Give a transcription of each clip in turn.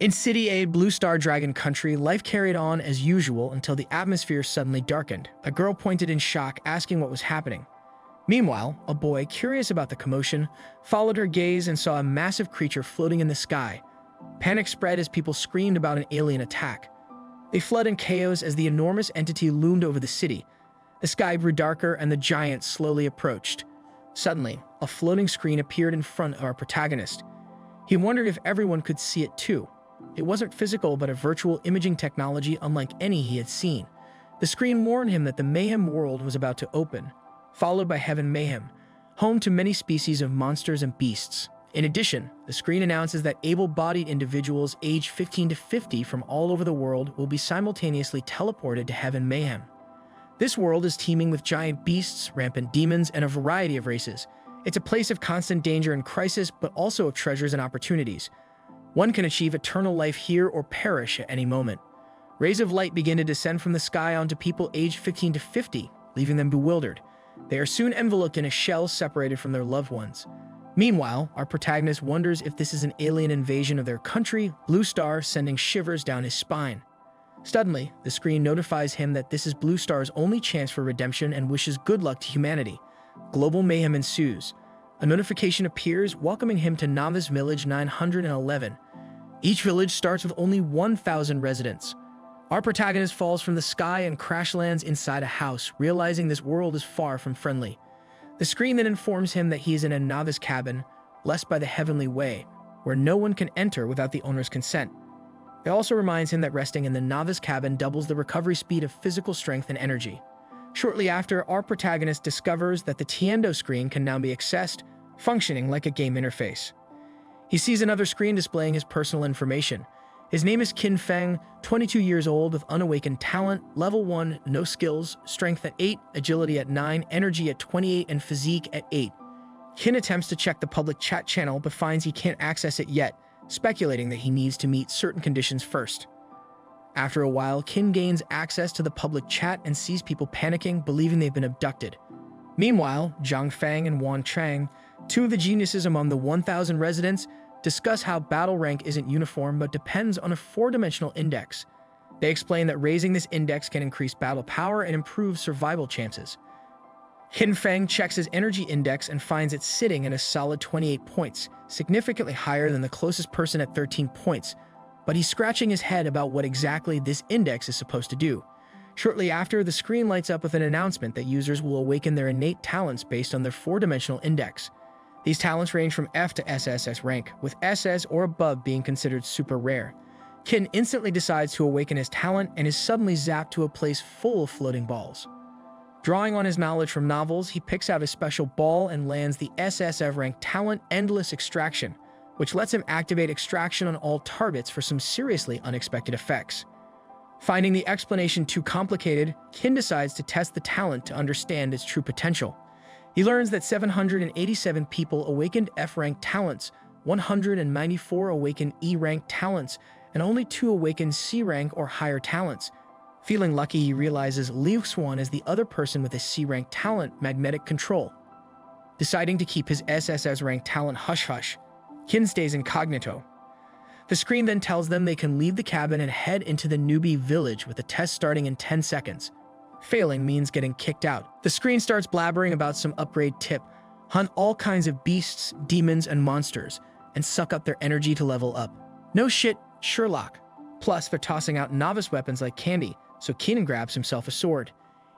In City A, Blue Star Dragon Country, life carried on as usual until the atmosphere suddenly darkened. A girl pointed in shock, asking what was happening. Meanwhile, a boy, curious about the commotion, followed her gaze and saw a massive creature floating in the sky. Panic spread as people screamed about an alien attack. They fled in chaos as the enormous entity loomed over the city. The sky grew darker and the giant slowly approached. Suddenly, a floating screen appeared in front of our protagonist. He wondered if everyone could see it too. It wasn't physical, but a virtual imaging technology unlike any he had seen. The screen warned him that the Mayhem world was about to open, followed by Heaven Mayhem, home to many species of monsters and beasts. In addition, the screen announces that able-bodied individuals aged 15 to 50 from all over the world will be simultaneously teleported to Heaven Mayhem. This world is teeming with giant beasts, rampant demons, and a variety of races. It's a place of constant danger and crisis, but also of treasures and opportunities. One can achieve eternal life here or perish at any moment. Rays of light begin to descend from the sky onto people aged 15 to 50, leaving them bewildered. They are soon enveloped in a shell separated from their loved ones. Meanwhile, our protagonist wonders if this is an alien invasion of their country, Blue Star sending shivers down his spine. Suddenly, the screen notifies him that this is Blue Star's only chance for redemption and wishes good luck to humanity. Global mayhem ensues. A notification appears welcoming him to Novice Village 911. Each village starts with only 1,000 residents. Our protagonist falls from the sky and crash lands inside a house, realizing this world is far from friendly. The screen then informs him that he is in a novice cabin, blessed by the heavenly way, where no one can enter without the owner's consent. It also reminds him that resting in the novice cabin doubles the recovery speed of physical strength and energy. Shortly after, our protagonist discovers that the Tiendo screen can now be accessed, functioning like a game interface. He sees another screen displaying his personal information. His name is Qin Feng, 22 years old with unawakened talent, level 1, no skills, strength at 8, agility at 9, energy at 28, and physique at 8. Qin attempts to check the public chat channel but finds he can't access it yet, speculating that he needs to meet certain conditions first. After a while, Qin gains access to the public chat and sees people panicking, believing they've been abducted. Meanwhile, Zhang Fang and Wan Chang, two of the geniuses among the 1,000 residents, discuss how battle rank isn't uniform but depends on a 4-dimensional index. They explain that raising this index can increase battle power and improve survival chances. Qin Feng checks his energy index and finds it sitting at a solid 28 points, significantly higher than the closest person at 13 points, but he's scratching his head about what exactly this index is supposed to do. Shortly after, the screen lights up with an announcement that users will awaken their innate talents based on their 4-dimensional index. These talents range from F to SSS rank, with SS or above being considered super rare. Qin instantly decides to awaken his talent and is suddenly zapped to a place full of floating balls. Drawing on his knowledge from novels, he picks out a special ball and lands the SSF rank talent Endless Extraction, which lets him activate extraction on all targets for some seriously unexpected effects. Finding the explanation too complicated, Qin decides to test the talent to understand its true potential. He learns that 787 people awakened F-rank talents, 194 awakened E-rank talents, and only 2 awakened C-rank or higher talents. Feeling lucky, he realizes Liu Xuan is the other person with a C-rank talent, Magnetic Control. Deciding to keep his SSS rank talent hush-hush, Qin stays incognito. The screen then tells them they can leave the cabin and head into the newbie village with the test starting in 10 seconds. Failing means getting kicked out. The screen starts blabbering about some upgrade tip, hunt all kinds of beasts, demons, and monsters, and suck up their energy to level up. No shit, Sherlock. Plus, they're tossing out novice weapons like candy, so Keenan grabs himself a sword.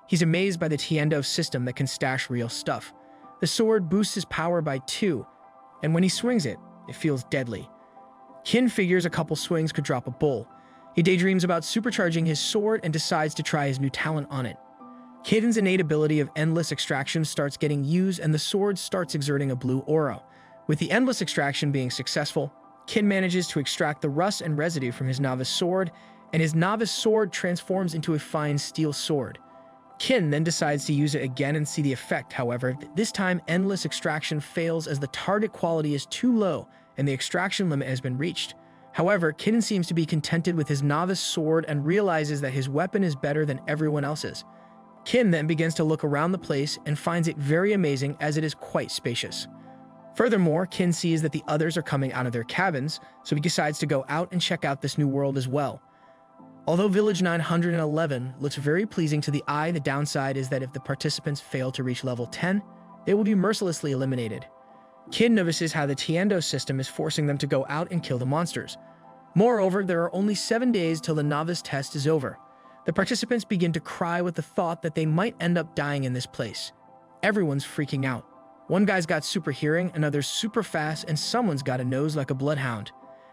He's amazed by the Tiendo system that can stash real stuff. The sword boosts his power by 2, and when he swings it, it feels deadly. Qin figures a couple swings could drop a bull. He daydreams about supercharging his sword and decides to try his new talent on it. Qin's innate ability of Endless Extraction starts getting used and the sword starts exerting a blue aura. With the Endless Extraction being successful, Qin manages to extract the rust and residue from his novice sword, and his novice sword transforms into a fine steel sword. Qin then decides to use it again and see the effect. However, this time Endless Extraction fails as the target quality is too low and the extraction limit has been reached. However, Qin seems to be contented with his novice sword and realizes that his weapon is better than everyone else's. Qin then begins to look around the place and finds it very amazing as it is quite spacious. Furthermore, Kin sees that the others are coming out of their cabins, so he decides to go out and check out this new world as well. Although Village 911 looks very pleasing to the eye, the downside is that if the participants fail to reach level 10, they will be mercilessly eliminated. Kin notices how the Tiendo system is forcing them to go out and kill the monsters. Moreover, there are only 7 days till the novice test is over. The participants begin to cry with the thought that they might end up dying in this place. Everyone's freaking out. One guy's got super hearing, another's super fast, and someone's got a nose like a bloodhound.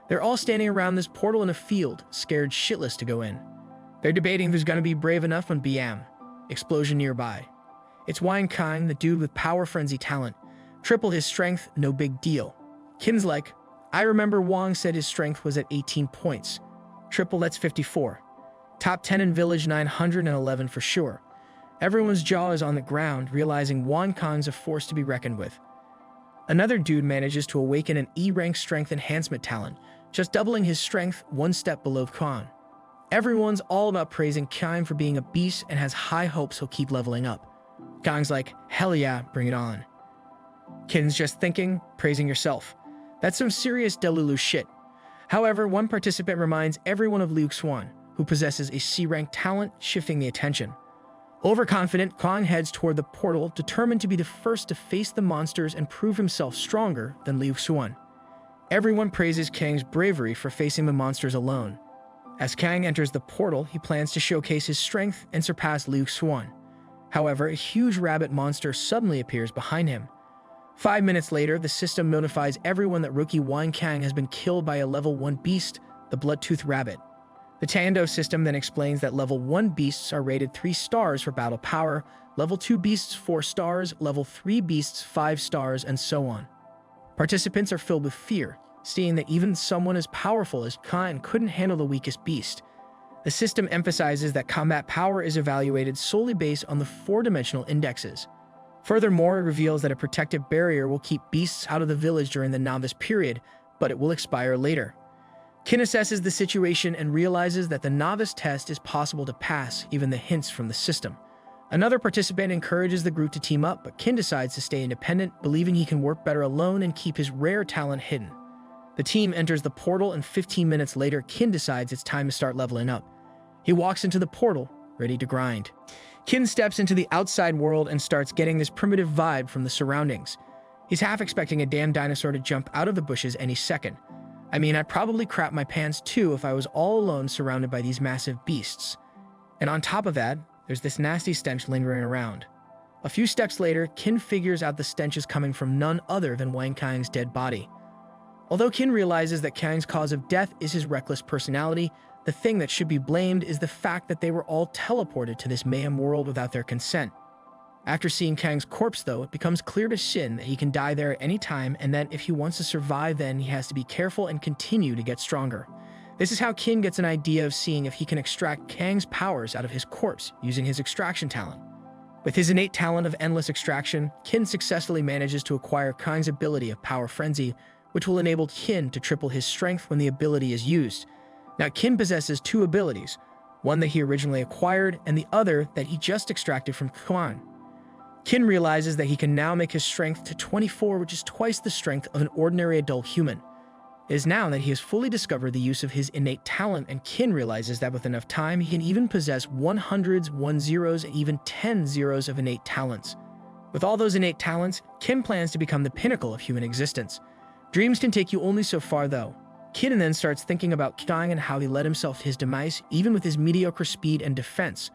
They're all standing around this portal in a field, scared shitless to go in. They're debating who's gonna be brave enough when BM. Explosion nearby. It's Wang Kang, the dude with power frenzy talent. Triple his strength, no big deal. Kin's like, I remember Wang said his strength was at 18 points. Triple, that's 54. Top 10 in Village 911 for sure. Everyone's jaw is on the ground, realizing Wang Kang's a force to be reckoned with. Another dude manages to awaken an E-rank strength enhancement talent, just doubling his strength one step below Kang. Everyone's all about praising Kang for being a beast and has high hopes he'll keep leveling up. Kang's like, hell yeah, bring it on. Kin's just thinking, praising yourself. That's some serious Delulu shit. However, one participant reminds everyone of Liu Xuan, who possesses a C-rank talent, shifting the attention. Overconfident, Kang heads toward the portal, determined to be the first to face the monsters and prove himself stronger than Liu Xuan. Everyone praises Kang's bravery for facing the monsters alone. As Kang enters the portal, he plans to showcase his strength and surpass Liu Xuan. However, a huge rabbit monster suddenly appears behind him. 5 minutes later, the system notifies everyone that rookie Wang Kang has been killed by a level 1 beast, the Bloodtooth Rabbit. The Tando system then explains that level 1 beasts are rated 3 stars for battle power, level 2 beasts 4 stars, level 3 beasts 5 stars, and so on. Participants are filled with fear, seeing that even someone as powerful as Kang couldn't handle the weakest beast. The system emphasizes that combat power is evaluated solely based on the 4-dimensional indexes. Furthermore, it reveals that a protective barrier will keep beasts out of the village during the novice period, but it will expire later. Kin assesses the situation and realizes that the novice test is possible to pass, given the hints from the system. Another participant encourages the group to team up, but Kin decides to stay independent, believing he can work better alone and keep his rare talent hidden. The team enters the portal, and 15 minutes later, Kin decides it's time to start leveling up. He walks into the portal, ready to grind. Kin steps into the outside world and starts getting this primitive vibe from the surroundings. He's half expecting a damn dinosaur to jump out of the bushes any second. I mean, I'd probably crap my pants too if I was all alone surrounded by these massive beasts. And on top of that, there's this nasty stench lingering around. A few steps later, Kin figures out the stench is coming from none other than Wang Kang's dead body. Although Kin realizes that Kang's cause of death is his reckless personality, the thing that should be blamed is the fact that they were all teleported to this mayhem world without their consent. After seeing Kang's corpse, though, it becomes clear to Shin that he can die there at any time, and that if he wants to survive, then he has to be careful and continue to get stronger. This is how Kin gets an idea of seeing if he can extract Kang's powers out of his corpse using his extraction talent. With his innate talent of endless extraction, Kin successfully manages to acquire Kang's ability of Power Frenzy, which will enable Kin to triple his strength when the ability is used. Now, Kin possesses 2 abilities, one that he originally acquired and the other that he just extracted from Kwan. Kin realizes that he can now make his strength to 24, which is twice the strength of an ordinary adult human. It is now that he has fully discovered the use of his innate talent, and Kin realizes that with enough time, he can even possess 100s, 10s, and even 10s of innate talents. With all those innate talents, Kin plans to become the pinnacle of human existence. Dreams can take you only so far, though. Kin then starts thinking about Kang and how he led himself to his demise, even with his mediocre speed and defense.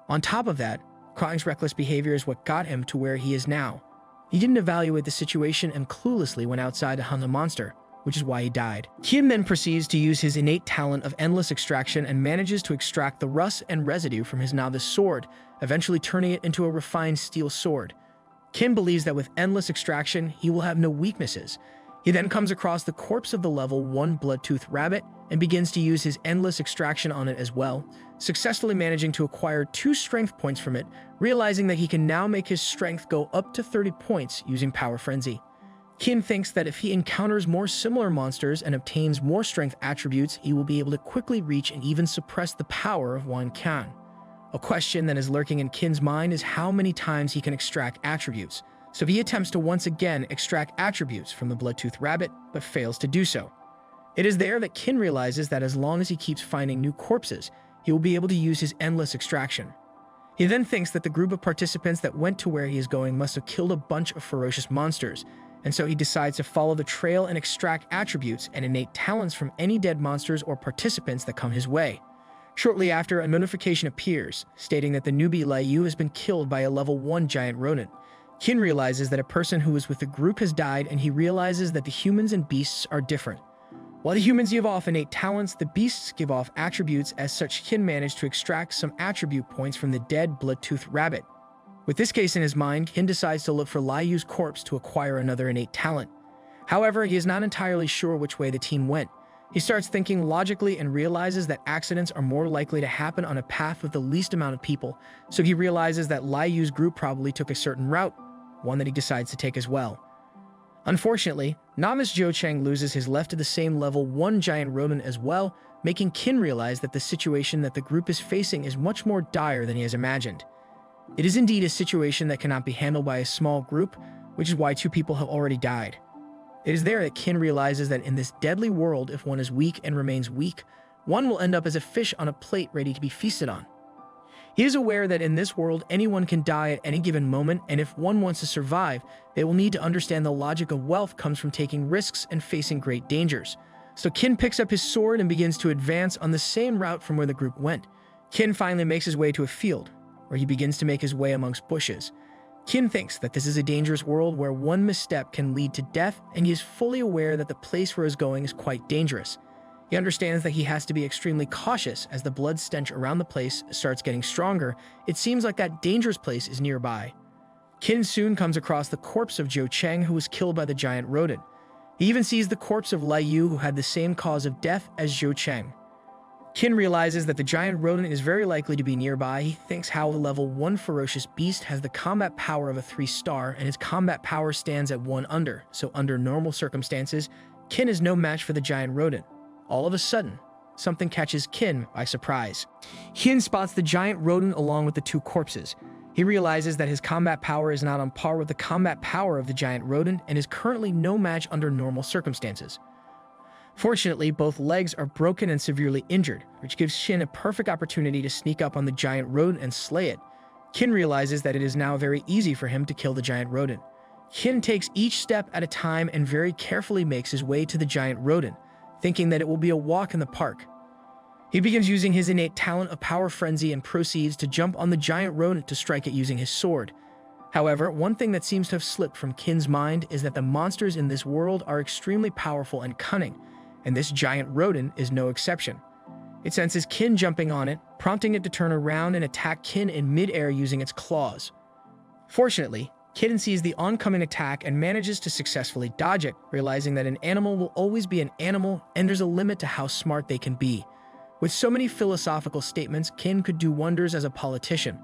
On top of that, Kang's reckless behavior is what got him to where he is now. He didn't evaluate the situation and cluelessly went outside to hunt the monster, which is why he died. Kin then proceeds to use his innate talent of endless extraction and manages to extract the rust and residue from his novice sword, eventually turning it into a refined steel sword. Kin believes that with endless extraction, he will have no weaknesses. He then comes across the corpse of the level 1 Bloodtooth Rabbit and begins to use his endless extraction on it as well, successfully managing to acquire 2 strength points from it, realizing that he can now make his strength go up to 30 points using Power Frenzy. Kin thinks that if he encounters more similar monsters and obtains more strength attributes, he will be able to quickly reach and even suppress the power of Wang Kang. A question that is lurking in Kin's mind is how many times he can extract attributes, So he attempts to once again extract attributes from the blood-toothed rabbit, but fails to do so. It is there that Kin realizes that as long as he keeps finding new corpses, he will be able to use his endless extraction. He then thinks that the group of participants that went to where he is going must have killed a bunch of ferocious monsters, and so he decides to follow the trail and extract attributes and innate talents from any dead monsters or participants that come his way. Shortly after, a notification appears, stating that the newbie Liu has been killed by a level 1 giant rodent. Kin realizes that a person who was with the group has died, and he realizes that the humans and beasts are different. While the humans give off innate talents, the beasts give off attributes. As such, Kin managed to extract some attribute points from the dead blood-toothed rabbit. With this case in his mind, Kin decides to look for Liu's corpse to acquire another innate talent. However, he is not entirely sure which way the team went. He starts thinking logically and realizes that accidents are more likely to happen on a path with the least amount of people, so he realizes that Liu's group probably took a certain route, one that he decides to take as well. Unfortunately, novice Zhou Cheng loses his left to the same level 1 giant rodent as well, making Kin realize that the situation that the group is facing is much more dire than he has imagined. It is indeed a situation that cannot be handled by a small group, which is why 2 people have already died. It is there that Kin realizes that in this deadly world, if one is weak and remains weak, one will end up as a fish on a plate ready to be feasted on. He is aware that in this world, anyone can die at any given moment, and if one wants to survive, they will need to understand the logic of wealth comes from taking risks and facing great dangers. So Kin picks up his sword and begins to advance on the same route from where the group went. Kin finally makes his way to a field, where he begins to make his way amongst bushes. Kin thinks that this is a dangerous world where one misstep can lead to death, and he is fully aware that the place where he is going is quite dangerous. He understands that he has to be extremely cautious as the blood stench around the place starts getting stronger. It seems like that dangerous place is nearby. Kin soon comes across the corpse of Zhou Cheng, who was killed by the giant rodent. He even sees the corpse of Liu, who had the same cause of death as Zhou Cheng. Kin realizes that the giant rodent is very likely to be nearby. He thinks how the level 1 ferocious beast has the combat power of a 3-star, and his combat power stands at 1 under, so under normal circumstances, Kin is no match for the giant rodent. All of a sudden, something catches Kin by surprise. Kin spots the giant rodent along with the 2 corpses. He realizes that his combat power is not on par with the combat power of the giant rodent and is currently no match under normal circumstances. Fortunately, both legs are broken and severely injured, which gives Kin a perfect opportunity to sneak up on the giant rodent and slay it. Kin realizes that it is now very easy for him to kill the giant rodent. Kin takes each step at a time and very carefully makes his way to the giant rodent, thinking that it will be a walk in the park. He begins using his innate talent of power frenzy and proceeds to jump on the giant rodent to strike it using his sword. However, one thing that seems to have slipped from Kin's mind is that the monsters in this world are extremely powerful and cunning, and this giant rodent is no exception. It senses Kin jumping on it, prompting it to turn around and attack Kin in mid-air using its claws. Fortunately, Kin sees the oncoming attack and manages to successfully dodge it, realizing that an animal will always be an animal and there's a limit to how smart they can be. With so many philosophical statements, Kin could do wonders as a politician.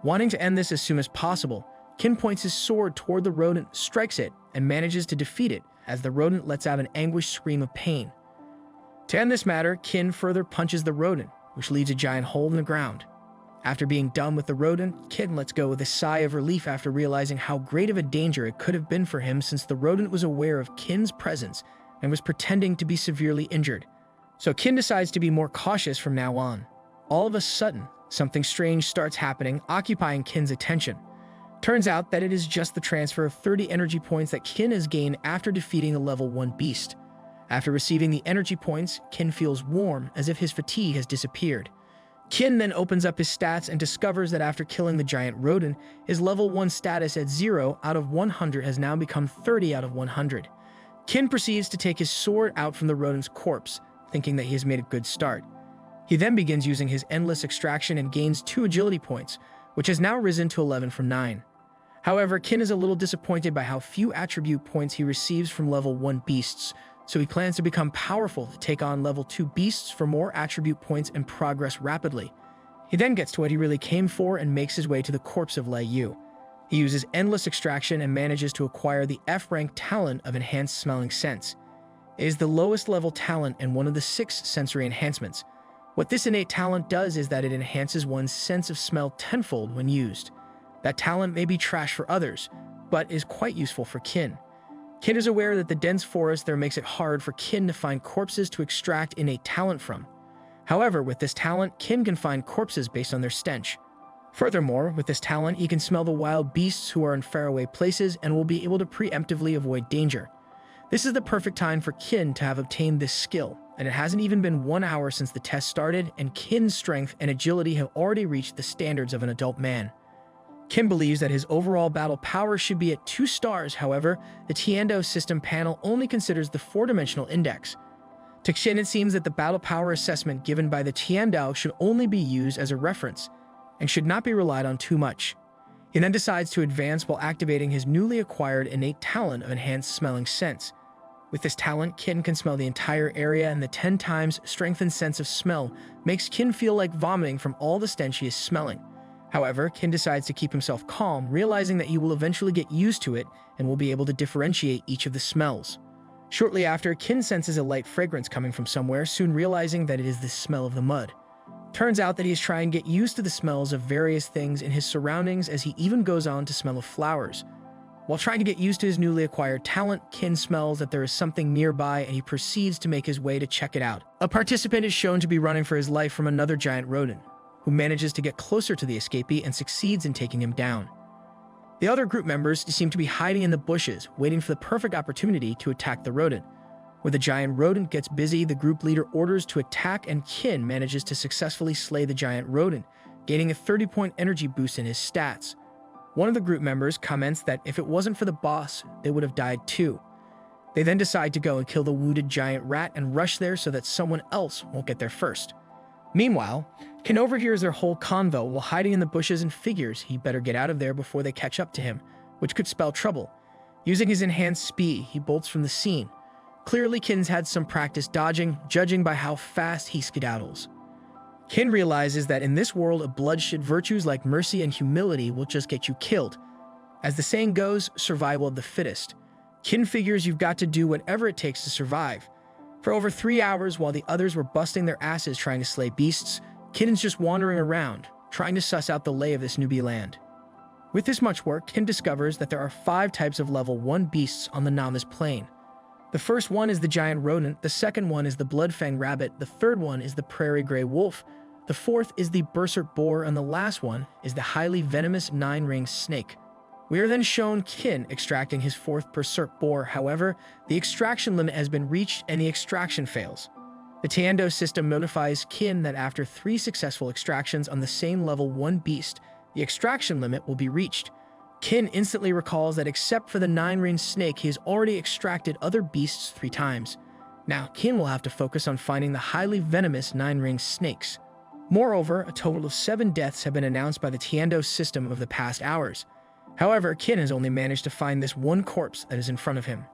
Wanting to end this as soon as possible, Kin points his sword toward the rodent, strikes it, and manages to defeat it as the rodent lets out an anguished scream of pain. To end this matter, Kin further punches the rodent, which leaves a giant hole in the ground. After being done with the rodent, Kin lets go with a sigh of relief after realizing how great of a danger it could have been for him since the rodent was aware of Kin's presence and was pretending to be severely injured. So Kin decides to be more cautious from now on. All of a sudden, something strange starts happening, occupying Kin's attention. Turns out that it is just the transfer of 30 energy points that Kin has gained after defeating the level 1 beast. After receiving the energy points, Kin feels warm, as if his fatigue has disappeared. Kin then opens up his stats and discovers that after killing the giant rodent, his level 1 status at 0 out of 100 has now become 30 out of 100. Kin proceeds to take his sword out from the rodent's corpse, thinking that he has made a good start. He then begins using his endless extraction and gains 2 agility points, which has now risen to 11 from 9. However, Kin is a little disappointed by how few attribute points he receives from level 1 beasts, so he plans to become powerful to take on level 2 beasts for more attribute points and progress rapidly. He then gets to what he really came for and makes his way to the corpse of Liu. He uses endless extraction and manages to acquire the F-rank talent of enhanced smelling sense. It is the lowest level talent and one of the 6 sensory enhancements. What this innate talent does is that it enhances one's sense of smell tenfold when used. That talent may be trash for others, but is quite useful for Kin. Kin is aware that the dense forest there makes it hard for Kin to find corpses to extract innate talent from. However, with this talent, Kin can find corpses based on their stench. Furthermore, with this talent, he can smell the wild beasts who are in faraway places and will be able to preemptively avoid danger. This is the perfect time for Kin to have obtained this skill, and it hasn't even been 1 hour since the test started, and Kin's strength and agility have already reached the standards of an adult man. Kin believes that his overall battle power should be at 2 stars, however, the Tiando system panel only considers the 4-dimensional index. To Kin, it seems that the battle power assessment given by the Tiando should only be used as a reference, and should not be relied on too much. He then decides to advance while activating his newly acquired innate talent of enhanced smelling sense. With this talent, Kin can smell the entire area, and the 10 times strengthened sense of smell makes Kin feel like vomiting from all the stench he is smelling. However, Kin decides to keep himself calm, realizing that he will eventually get used to it and will be able to differentiate each of the smells. Shortly after, Kin senses a light fragrance coming from somewhere, soon realizing that it is the smell of the mud. Turns out that he is trying to get used to the smells of various things in his surroundings, as he even goes on to smell of flowers. While trying to get used to his newly acquired talent, Kin smells that there is something nearby, and he proceeds to make his way to check it out. A participant is shown to be running for his life from another giant rodent, who manages to get closer to the escapee and succeeds in taking him down. The other group members seem to be hiding in the bushes, waiting for the perfect opportunity to attack the rodent. When the giant rodent gets busy, the group leader orders to attack, and Kin manages to successfully slay the giant rodent, gaining a 30-point energy boost in his stats. One of the group members comments that if it wasn't for the boss, they would have died too. They then decide to go and kill the wounded giant rat and rush there so that someone else won't get there first. Meanwhile, Kin overhears their whole convo while hiding in the bushes and figures he better get out of there before they catch up to him, which could spell trouble. Using his enhanced speed, he bolts from the scene. Clearly, Kin's had some practice dodging, judging by how fast he skedaddles. Kin realizes that in this world of bloodshed, virtues like mercy and humility will just get you killed. As the saying goes, survival of the fittest. Kin figures you've got to do whatever it takes to survive. For over 3 hours, while the others were busting their asses trying to slay beasts, Kin is just wandering around, trying to suss out the lay of this newbie land. With this much work, Kin discovers that there are 5 types of level 1 beasts on the novice plane. The first one is the giant rodent, the second one is the bloodfang rabbit, the third one is the prairie gray wolf, the fourth is the berserk boar, and the last one is the highly venomous 9-ringed snake. We are then shown Kin extracting his 4th berserk boar. However, the extraction limit has been reached and the extraction fails. The Tiando system notifies Kin that after 3 successful extractions on the same level 1 beast, the extraction limit will be reached. Kin instantly recalls that except for the 9-ringed snake, he has already extracted other beasts 3 times. Now, Kin will have to focus on finding the highly venomous 9-ringed snakes. Moreover, a total of 7 deaths have been announced by the Tiando system over the past hours. However, Kin has only managed to find this 1 corpse that is in front of him.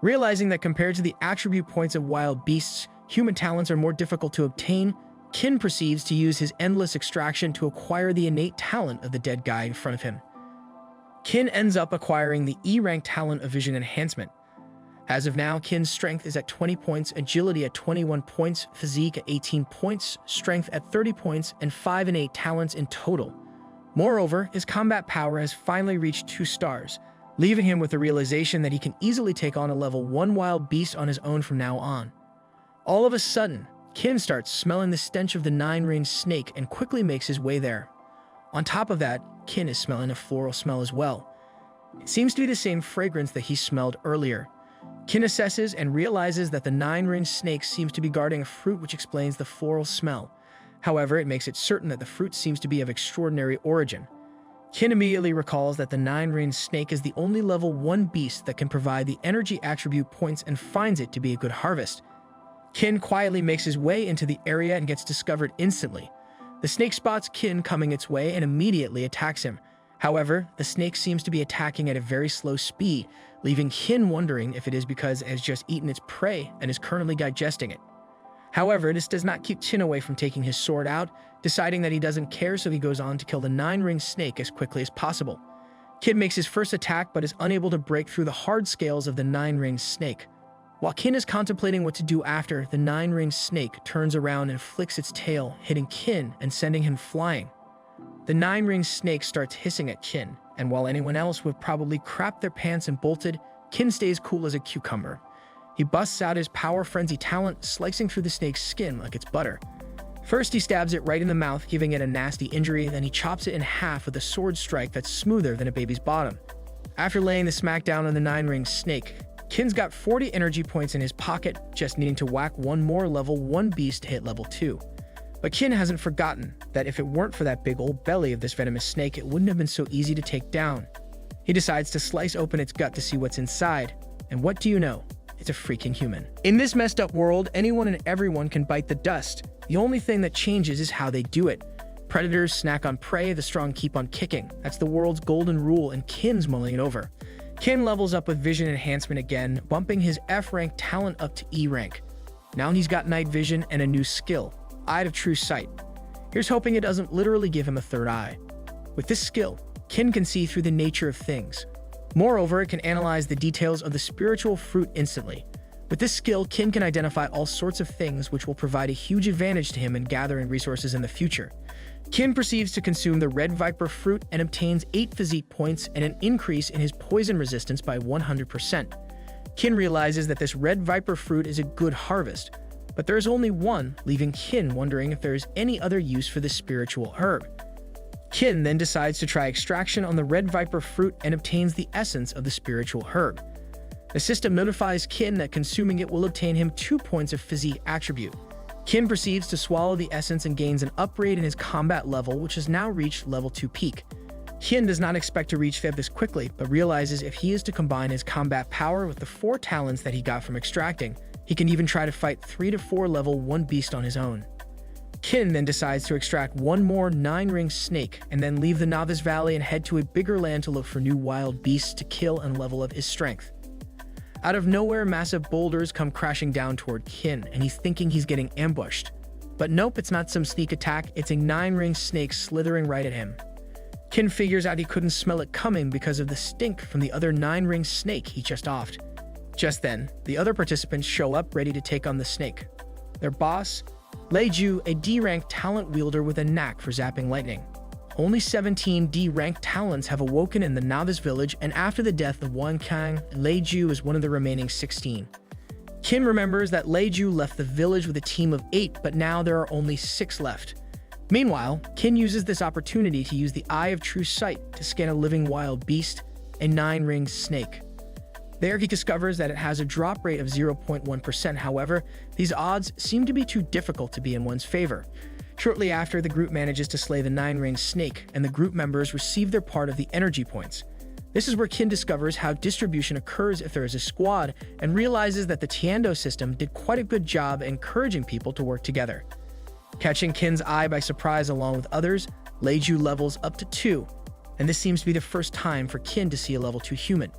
Realizing that compared to the attribute points of wild beasts, human talents are more difficult to obtain, Kin proceeds to use his endless extraction to acquire the innate talent of the dead guy in front of him. Kin ends up acquiring the E-rank talent of vision enhancement. As of now, Kin's strength is at 20 points, agility at 21 points, physique at 18 points, strength at 30 points, and 5 innate talents in total. Moreover, his combat power has finally reached 2 stars, leaving him with the realization that he can easily take on a level 1 wild beast on his own from now on. All of a sudden, Kin starts smelling the stench of the 9-ringed snake and quickly makes his way there. On top of that, Kin is smelling a floral smell as well. It seems to be the same fragrance that he smelled earlier. Kin assesses and realizes that the 9-ringed snake seems to be guarding a fruit, which explains the floral smell. However, it makes it certain that the fruit seems to be of extraordinary origin. Kin immediately recalls that the 9-ringed snake is the only level 1 beast that can provide the energy attribute points and finds it to be a good harvest. Kin quietly makes his way into the area and gets discovered instantly. The snake spots Kin coming its way and immediately attacks him. However, the snake seems to be attacking at a very slow speed, leaving Kin wondering if it is because it has just eaten its prey and is currently digesting it. However, this does not keep Kin away from taking his sword out, deciding that he doesn't care, so he goes on to kill the 9-ringed snake as quickly as possible. Kin makes his first attack but is unable to break through the hard scales of the 9-ringed snake. While Kin is contemplating what to do after, the 9-ringed snake turns around and flicks its tail, hitting Kin and sending him flying. The 9-ringed snake starts hissing at Kin, and while anyone else would probably crap their pants and bolted, Kin stays cool as a cucumber. He busts out his power frenzy talent, slicing through the snake's skin like it's butter. First, he stabs it right in the mouth, giving it a nasty injury, then he chops it in half with a sword strike that's smoother than a baby's bottom. After laying the smackdown on the 9-ring snake, Kin's got 40 energy points in his pocket, just needing to whack one more level 1 beast to hit level 2. But Kin hasn't forgotten that if it weren't for that big old belly of this venomous snake, it wouldn't have been so easy to take down. He decides to slice open its gut to see what's inside, and what do you know? It's a freaking human. In this messed up world, anyone and everyone can bite the dust. The only thing that changes is how they do it. Predators snack on prey, the strong keep on kicking. That's the world's golden rule, and Kin's mulling it over. Kin levels up with vision enhancement again, bumping his F-rank talent up to E rank. Now he's got night vision and a new skill, Eye of True Sight. Here's hoping it doesn't literally give him a third eye. With this skill, Kin can see through the nature of things. Moreover, it can analyze the details of the spiritual fruit instantly. With this skill, Kin can identify all sorts of things, which will provide a huge advantage to him in gathering resources in the future. Kin proceeds to consume the red viper fruit and obtains 8 physique points and an increase in his poison resistance by 100%. Kin realizes that this red viper fruit is a good harvest, but there is only one, leaving Kin wondering if there is any other use for this spiritual herb. Kin then decides to try extraction on the red viper fruit and obtains the essence of the spiritual herb. The system notifies Kin that consuming it will obtain him 2 points of physique attribute. Kin proceeds to swallow the essence and gains an upgrade in his combat level, which has now reached level 2 peak. Kin does not expect to reach Feb this quickly, but realizes if he is to combine his combat power with the 4 talents that he got from extracting, he can even try to fight 3 to 4 level 1 beast on his own. Kin then decides to extract one more 9-ring snake and then leave the Novice Valley and head to a bigger land to look for new wild beasts to kill and level up his strength. Out of nowhere, massive boulders come crashing down toward Kin, and he's thinking he's getting ambushed. But nope, it's not some sneak attack, it's a 9-ring snake slithering right at him. Kin figures out he couldn't smell it coming because of the stink from the other 9-ring snake he just offed. Just then, the other participants show up ready to take on the snake. Their boss, Leiju, a D-rank talent wielder with a knack for zapping lightning. Only 17 D-rank talents have awoken in the Novice Village, and after the death of Wan Kang, Leiju is one of the remaining 16. Kin remembers that Leiju left the village with a team of 8, but now there are only 6 left. Meanwhile, Kin uses this opportunity to use the Eye of True Sight to scan a living wild beast, a 9-ringed snake. There he discovers that it has a drop rate of 0.1%. However, these odds seem to be too difficult to be in one's favor. Shortly after, the group manages to slay the 9-ringed snake, and the group members receive their part of the energy points. This is where Kin discovers how distribution occurs if there is a squad, and realizes that the Tiando system did quite a good job encouraging people to work together. Catching Kin's eye by surprise along with others, Leiju levels up to 2, and this seems to be the first time for Kin to see a level 2 human.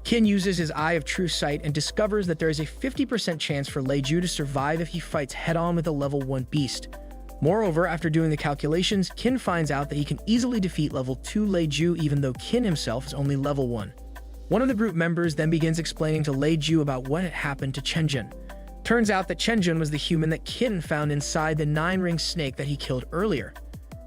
Kin uses his Eye of True Sight and discovers that there is a 50% chance for Leiju to survive if he fights head-on with a level 1 beast. Moreover, after doing the calculations, Kin finds out that he can easily defeat level 2 Leiju even though Kin himself is only level 1. One of the group members then begins explaining to Leiju about what had happened to Chenjun. Turns out that Chenjun was the human that Kin found inside the 9-ring snake that he killed earlier.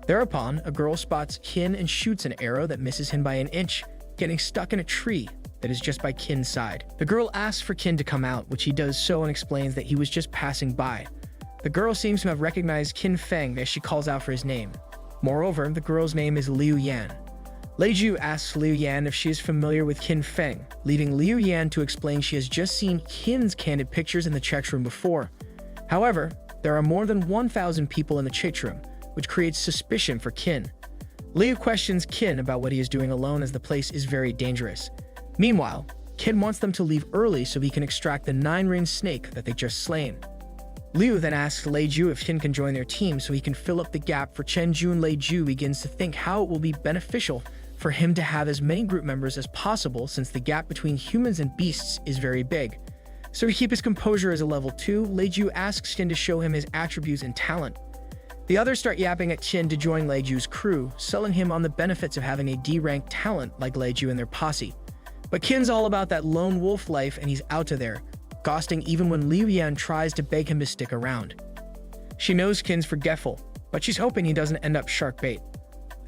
Thereupon, a girl spots Kin and shoots an arrow that misses him by an inch, getting stuck in a tree that is just by Kin's side. The girl asks for Kin to come out, which he does so and explains that he was just passing by. The girl seems to have recognized Qin Feng as she calls out for his name. Moreover, the girl's name is Liu Yan. Leiju asks Liu Yan if she is familiar with Qin Feng, leaving Liu Yan to explain she has just seen Qin's candid pictures in the check room before. However, there are more than 1,000 people in the check room, which creates suspicion for Qin. Liu questions Qin about what he is doing alone as the place is very dangerous. Meanwhile, Qin wants them to leave early so he can extract the 9-ringed snake that they just slain. Liu then asks Leiju if Qin can join their team so he can fill up the gap for Chenjun. Leiju begins to think how it will be beneficial for him to have as many group members as possible since the gap between humans and beasts is very big. So to keep his composure as a level 2, Leiju asks Qin to show him his attributes and talent. The others start yapping at Qin to join Leiju's crew, selling him on the benefits of having a D-rank talent like Leiju in their posse. But Qin's all about that lone wolf life and he's out of there, ghosting even when Liu Yan tries to beg him to stick around. She knows Qin's forgetful, but she's hoping he doesn't end up shark bait.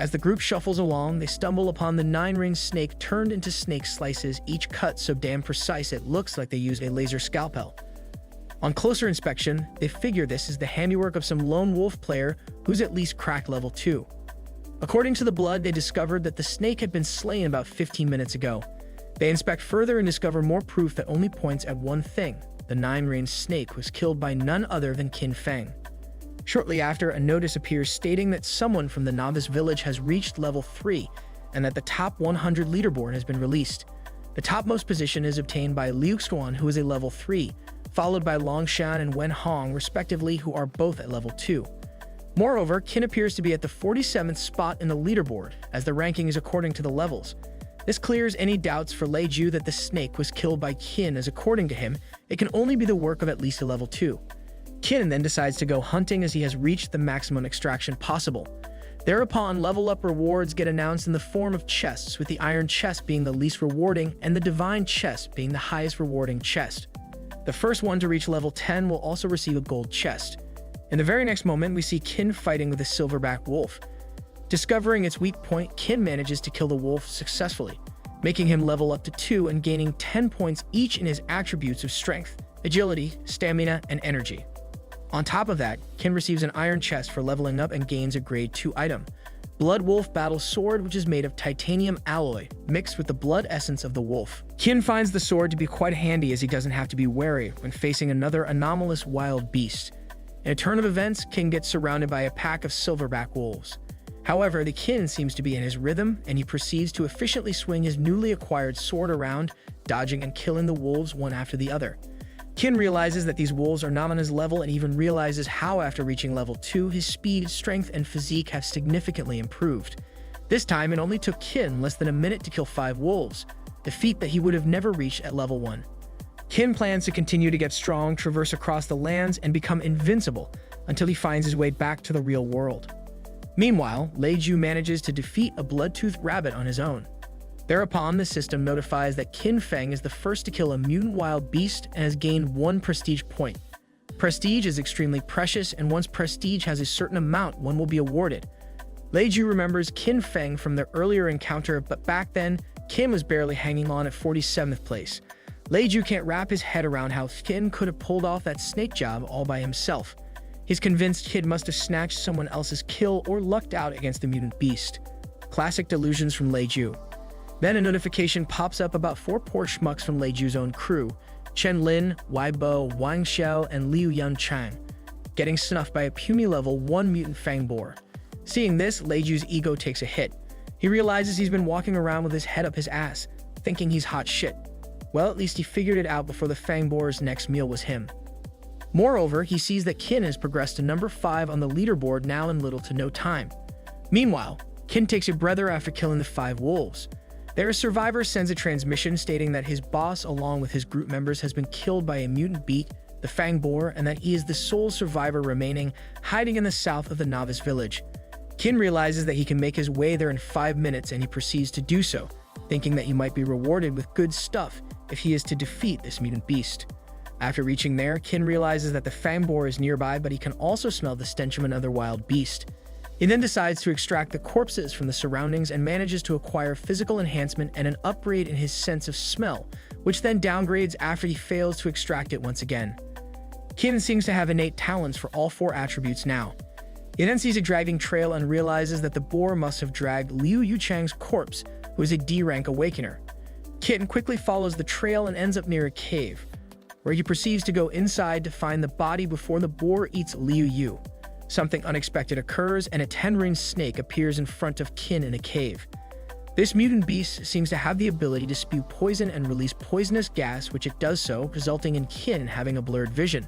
As the group shuffles along, they stumble upon the 9-ring snake turned into snake slices, each cut so damn precise it looks like they used a laser scalpel. On closer inspection, they figure this is the handiwork of some lone wolf player who's at least cracked level 2. According to the blood, they discovered that the snake had been slain about 15 minutes ago. They inspect further and discover more proof that only points at one thing: the 9-ring snake was killed by none other than Qin Feng. Shortly after, a notice appears stating that someone from the novice village has reached level 3 and that the top 100 leaderboard has been released. The topmost position is obtained by Liu Xuan, who is a level 3, followed by Longshan and Wen Hong, respectively, who are both at level 2. Moreover, Qin appears to be at the 47th spot in the leaderboard, as the ranking is according to the levels. This clears any doubts for Lei Ju that the snake was killed by Qin, as according to him, it can only be the work of at least a level 2. Qin then decides to go hunting as he has reached the maximum extraction possible. Thereupon, level-up rewards get announced in the form of chests, with the iron chest being the least rewarding and the divine chest being the highest rewarding chest. The first one to reach level 10 will also receive a gold chest. In the very next moment, we see Qin fighting with a silverback wolf. Discovering its weak point, Qin manages to kill the wolf successfully, making him level up to 2 and gaining 10 points each in his attributes of strength, agility, stamina, and energy. On top of that, Qin receives an iron chest for leveling up and gains a grade 2 item, Blood Wolf Battle Sword, which is made of titanium alloy mixed with the blood essence of the wolf. Qin finds the sword to be quite handy as he doesn't have to be wary when facing another anomalous wild beast. In a turn of events, Qin gets surrounded by a pack of silverback wolves. However, the Qin seems to be in his rhythm, and he proceeds to efficiently swing his newly acquired sword around, dodging and killing the wolves one after the other. Qin realizes that these wolves are not on his level and even realizes how after reaching level 2, his speed, strength, and physique have significantly improved. This time, it only took Qin less than a minute to kill 5 wolves, a feat that he would have never reached at level 1. Qin plans to continue to get strong, traverse across the lands, and become invincible until he finds his way back to the real world. Meanwhile, Lei Ju manages to defeat a blood-toothed rabbit on his own. Thereupon, the system notifies that Qin Feng is the first to kill a mutant wild beast and has gained 1 prestige point. Prestige is extremely precious, and once prestige has a certain amount, one will be awarded. Lei Ju remembers Qin Feng from their earlier encounter, but back then, Qin was barely hanging on at 47th place. Lei Ju can't wrap his head around how Qin could have pulled off that snake job all by himself. He's convinced Qin must have snatched someone else's kill or lucked out against the mutant beast. Classic delusions from Lei Ju. Then a notification pops up about 4 poor schmucks from Lei Ju's own crew, Chen Lin, Wei Bo, Wang Xiao, and Liu Yanchang, getting snuffed by a puny level 1 mutant fang boar. Seeing this, Lei Ju's ego takes a hit. He realizes he's been walking around with his head up his ass, thinking he's hot shit. Well, at least he figured it out before the fang boar's next meal was him. Moreover, he sees that Qin has progressed to number 5 on the leaderboard now in little to no time. Meanwhile, Qin takes a breather after killing the 5 wolves. Their survivor sends a transmission stating that his boss, along with his group members, has been killed by a mutant beat, the fang boar, and that he is the sole survivor remaining, hiding in the south of the novice village. Qin realizes that he can make his way there in 5 minutes, and he proceeds to do so, thinking that he might be rewarded with good stuff if he is to defeat this mutant beast. After reaching there, Qin realizes that the fang boar is nearby, but he can also smell the stench of another wild beast. He then decides to extract the corpses from the surroundings and manages to acquire physical enhancement and an upgrade in his sense of smell, which then downgrades after he fails to extract it once again. Qin seems to have innate talents for all 4 attributes now. He then sees a dragging trail and realizes that the boar must have dragged Liu Yuchang's corpse, who is a D-rank awakener. Qin quickly follows the trail and ends up near a cave, where he proceeds to go inside to find the body before the boar eats Liu Yu. Something unexpected occurs, and a 10-ring snake appears in front of Qin in a cave. This mutant beast seems to have the ability to spew poison and release poisonous gas, which it does so, resulting in Qin having a blurred vision.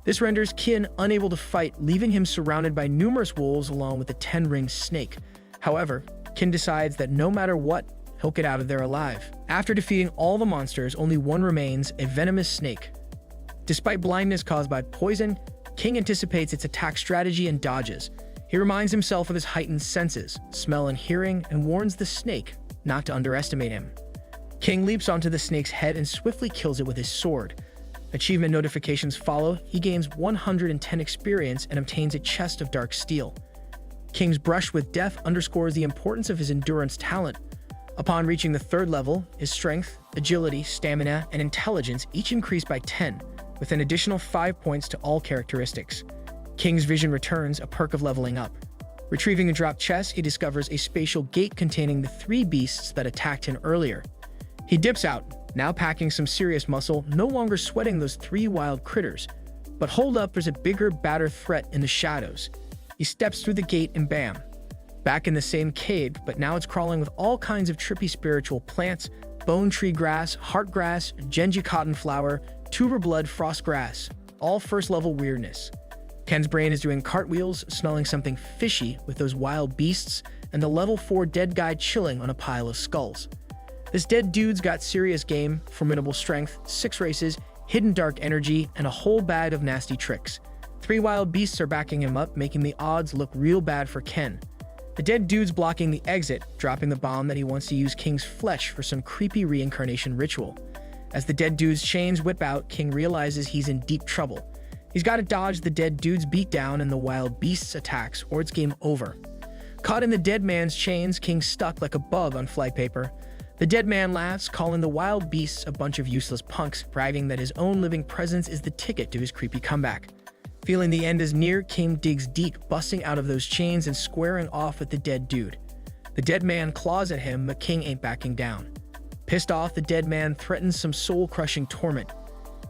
This renders Qin unable to fight, leaving him surrounded by numerous wolves along with the 10-ring snake. However, Qin decides that no matter what, he'll get out of there alive. After defeating all the monsters, only one remains, a venomous snake. Despite blindness caused by poison, King anticipates its attack strategy and dodges. He reminds himself of his heightened senses, smell and hearing, and warns the snake not to underestimate him. King leaps onto the snake's head and swiftly kills it with his sword. Achievement notifications follow. He gains 110 experience and obtains a chest of dark steel. King's brush with death underscores the importance of his endurance talent. Upon reaching the third level, his strength, agility, stamina, and intelligence each increased by 10, with an additional 5 points to all characteristics. King's vision returns, a perk of leveling up. Retrieving a dropped chest, he discovers a spatial gate containing the 3 beasts that attacked him earlier. He dips out, now packing some serious muscle, no longer sweating those 3 wild critters. But hold up, there's a bigger, badder threat in the shadows. He steps through the gate and bam. Back in the same cave, but now it's crawling with all kinds of trippy spiritual plants, bone tree grass, heart grass, genji cotton flower, tuber blood frost grass, all first level weirdness. Ken's brain is doing cartwheels, smelling something fishy with those wild beasts, and the level 4 dead guy chilling on a pile of skulls. This dead dude's got serious game, formidable strength, 6 races, hidden dark energy, and a whole bag of nasty tricks. 3 wild beasts are backing him up, making the odds look real bad for Ken. The dead dude's blocking the exit, dropping the bomb that he wants to use King's flesh for some creepy reincarnation ritual. As the dead dude's chains whip out, King realizes he's in deep trouble. He's got to dodge the dead dude's beatdown and the wild beast's attacks, or it's game over. Caught in the dead man's chains, King's stuck like a bug on flypaper. The dead man laughs, calling the wild beasts a bunch of useless punks, bragging that his own living presence is the ticket to his creepy comeback. Feeling the end is near, King digs deep, busting out of those chains and squaring off with the dead dude. The dead man claws at him, but King ain't backing down. Pissed off, the dead man threatens some soul-crushing torment.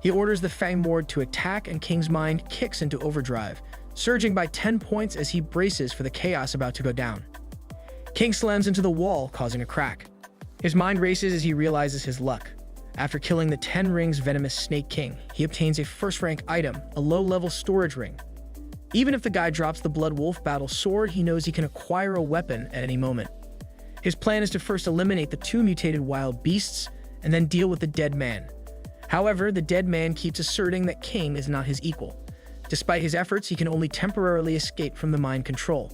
He orders the Fang Ward to attack, and King's mind kicks into overdrive, surging by 10 points as he braces for the chaos about to go down. King slams into the wall, causing a crack. His mind races as he realizes his luck. After killing the 10 Rings Venomous Snake King, he obtains a first-rank item, a low-level storage ring. Even if the guy drops the Blood Wolf Battle Sword, he knows he can acquire a weapon at any moment. His plan is to first eliminate the 2 mutated wild beasts, and then deal with the dead man. However, the dead man keeps asserting that King is not his equal. Despite his efforts, he can only temporarily escape from the mind control.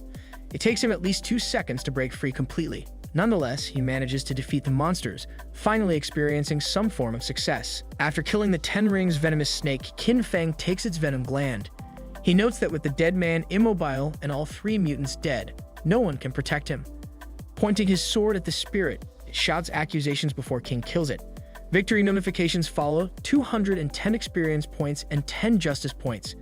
It takes him at least 2 seconds to break free completely. Nonetheless, he manages to defeat the monsters, finally experiencing some form of success. After killing the 10 Rings Venomous Snake, Qin Feng takes its venom gland. He notes that with the dead man immobile and all 3 mutants dead, no one can protect him. Pointing his sword at the spirit, it shouts accusations before King kills it. Victory notifications follow, 210 experience points and 10 justice points.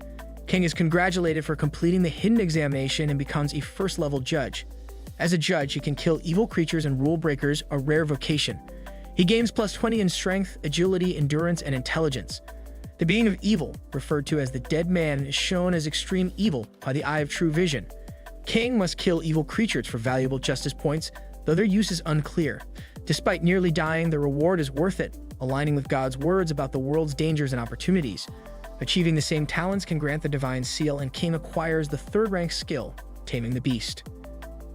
King is congratulated for completing the hidden examination and becomes a first-level judge. As a judge, he can kill evil creatures and rule breakers, a rare vocation. He gains plus 20 in strength, agility, endurance, and intelligence. The being of evil, referred to as the dead man, is shown as extreme evil by the Eye of True Vision. King must kill evil creatures for valuable justice points, though their use is unclear. Despite nearly dying, the reward is worth it, aligning with God's words about the world's dangers and opportunities. Achieving the same talents can grant the Divine Seal, and King acquires the 3rd-rank skill, Taming the Beast.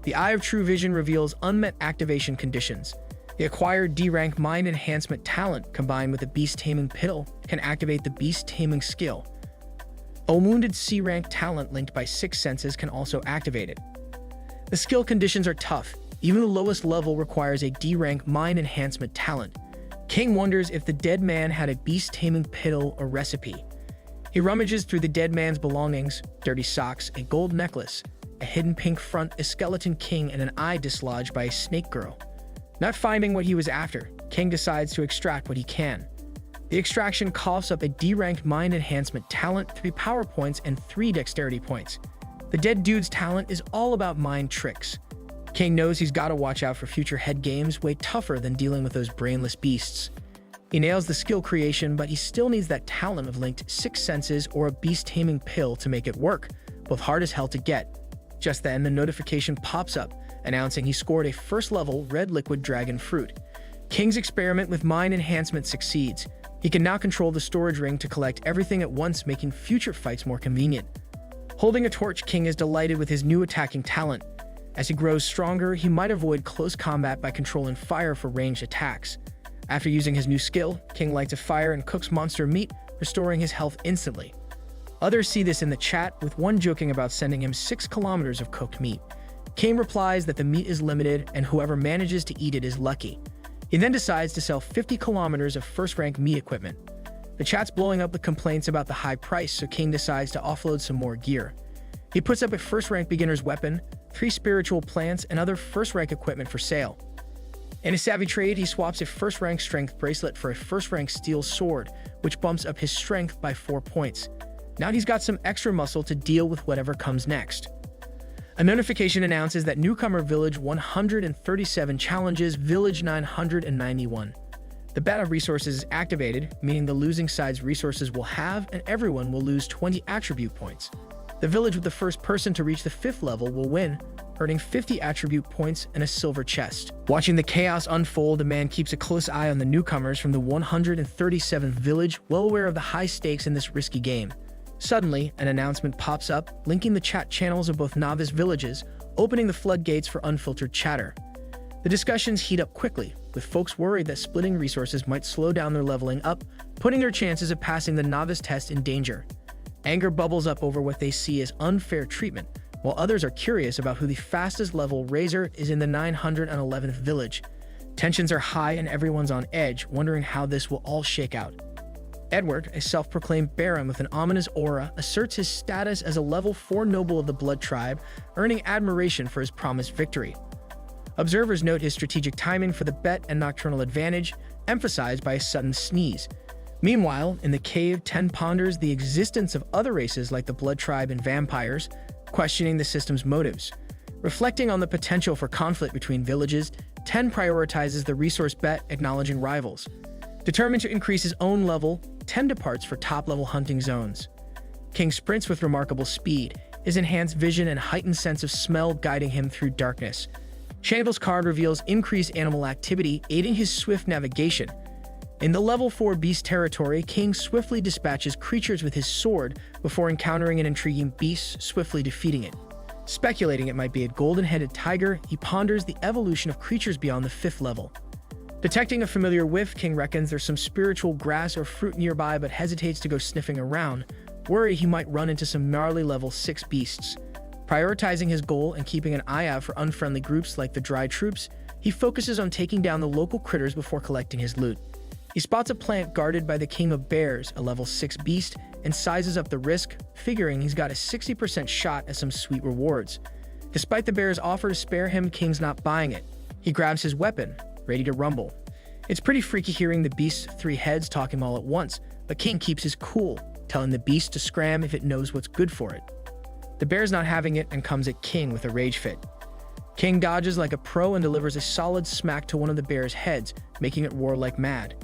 The Eye of True Vision reveals unmet activation conditions. The acquired D-rank Mind Enhancement talent, combined with the Beast Taming Pill, can activate the Beast Taming skill. A wounded C-rank talent linked by 6 senses can also activate it. The skill conditions are tough. Even the lowest level requires a D-rank Mind Enhancement talent. King wonders if the dead man had a Beast Taming Pill or recipe. He rummages through the dead man's belongings, dirty socks, a gold necklace, a hidden pink front, a skeleton king, and an eye dislodged by a snake girl. Not finding what he was after, King decides to extract what he can. The extraction coughs up a D-ranked Mind Enhancement talent, 3 power points, and 3 dexterity points. The dead dude's talent is all about mind tricks. King knows he's got to watch out for future head games way tougher than dealing with those brainless beasts. He nails the skill creation, but he still needs that talent of linked 6 senses or a beast taming pill to make it work, both hard as hell to get. Just then, the notification pops up, announcing he scored a first-level red liquid dragon fruit. King's experiment with mind enhancement succeeds. He can now control the storage ring to collect everything at once, making future fights more convenient. Holding a torch, King is delighted with his new attacking talent. As he grows stronger, he might avoid close combat by controlling fire for ranged attacks. After using his new skill, King lights a fire and cooks monster meat, restoring his health instantly. Others see this in the chat, with one joking about sending him 6 kilometers of cooked meat. King replies that the meat is limited and whoever manages to eat it is lucky. He then decides to sell 50 kilometers of first-rank meat equipment. The chat's blowing up with complaints about the high price, so King decides to offload some more gear. He puts up a first-rank beginner's weapon, 3 spiritual plants, and other first-rank equipment for sale. In a savvy trade, he swaps a first-rank strength bracelet for a first-rank steel sword, which bumps up his strength by 4 points. Now he's got some extra muscle to deal with whatever comes next. A notification announces that newcomer Village 137 challenges Village 991. The battle resources is activated, meaning the losing side's resources will halve and everyone will lose 20 attribute points. The village with the first person to reach the 5th level will win, earning 50 attribute points and a silver chest. Watching the chaos unfold, the man keeps a close eye on the newcomers from the 137th village, well aware of the high stakes in this risky game. Suddenly, an announcement pops up, linking the chat channels of both novice villages, opening the floodgates for unfiltered chatter. The discussions heat up quickly, with folks worried that splitting resources might slow down their leveling up, putting their chances of passing the novice test in danger. Anger bubbles up over what they see as unfair treatment, while others are curious about who the fastest level raiser is in the 911th village. Tensions are high and everyone's on edge, wondering how this will all shake out. Edward, a self-proclaimed baron with an ominous aura, asserts his status as a level 4 noble of the Blood Tribe, earning admiration for his promised victory. Observers note his strategic timing for the bet and nocturnal advantage, emphasized by a sudden sneeze. Meanwhile, in the cave, Ten ponders the existence of other races like the Blood Tribe and vampires, questioning the system's motives. Reflecting on the potential for conflict between villages, Ten prioritizes the resource bet, acknowledging rivals. Determined to increase his own level, Ten departs for top-level hunting zones. King sprints with remarkable speed, his enhanced vision and heightened sense of smell guiding him through darkness. Shannibal's card reveals increased animal activity, aiding his swift navigation. In the level 4 beast territory, King swiftly dispatches creatures with his sword before encountering an intriguing beast, swiftly defeating it. Speculating it might be a golden-headed tiger, he ponders the evolution of creatures beyond the 5th level. Detecting a familiar whiff, King reckons there's some spiritual grass or fruit nearby but hesitates to go sniffing around, worried he might run into some gnarly level 6 beasts. Prioritizing his goal and keeping an eye out for unfriendly groups like the Dry Troops, he focuses on taking down the local critters before collecting his loot. He spots a plant guarded by the King of Bears, a level 6 beast, and sizes up the risk, figuring he's got a 60% shot at some sweet rewards. Despite the bear's offer to spare him, King's not buying it. He grabs his weapon, ready to rumble. It's pretty freaky hearing the beast's 3 heads talking all at once, but King keeps his cool, telling the beast to scram if it knows what's good for it. The bear's not having it and comes at King with a rage fit. King dodges like a pro and delivers a solid smack to one of the bear's heads, making it roar like mad.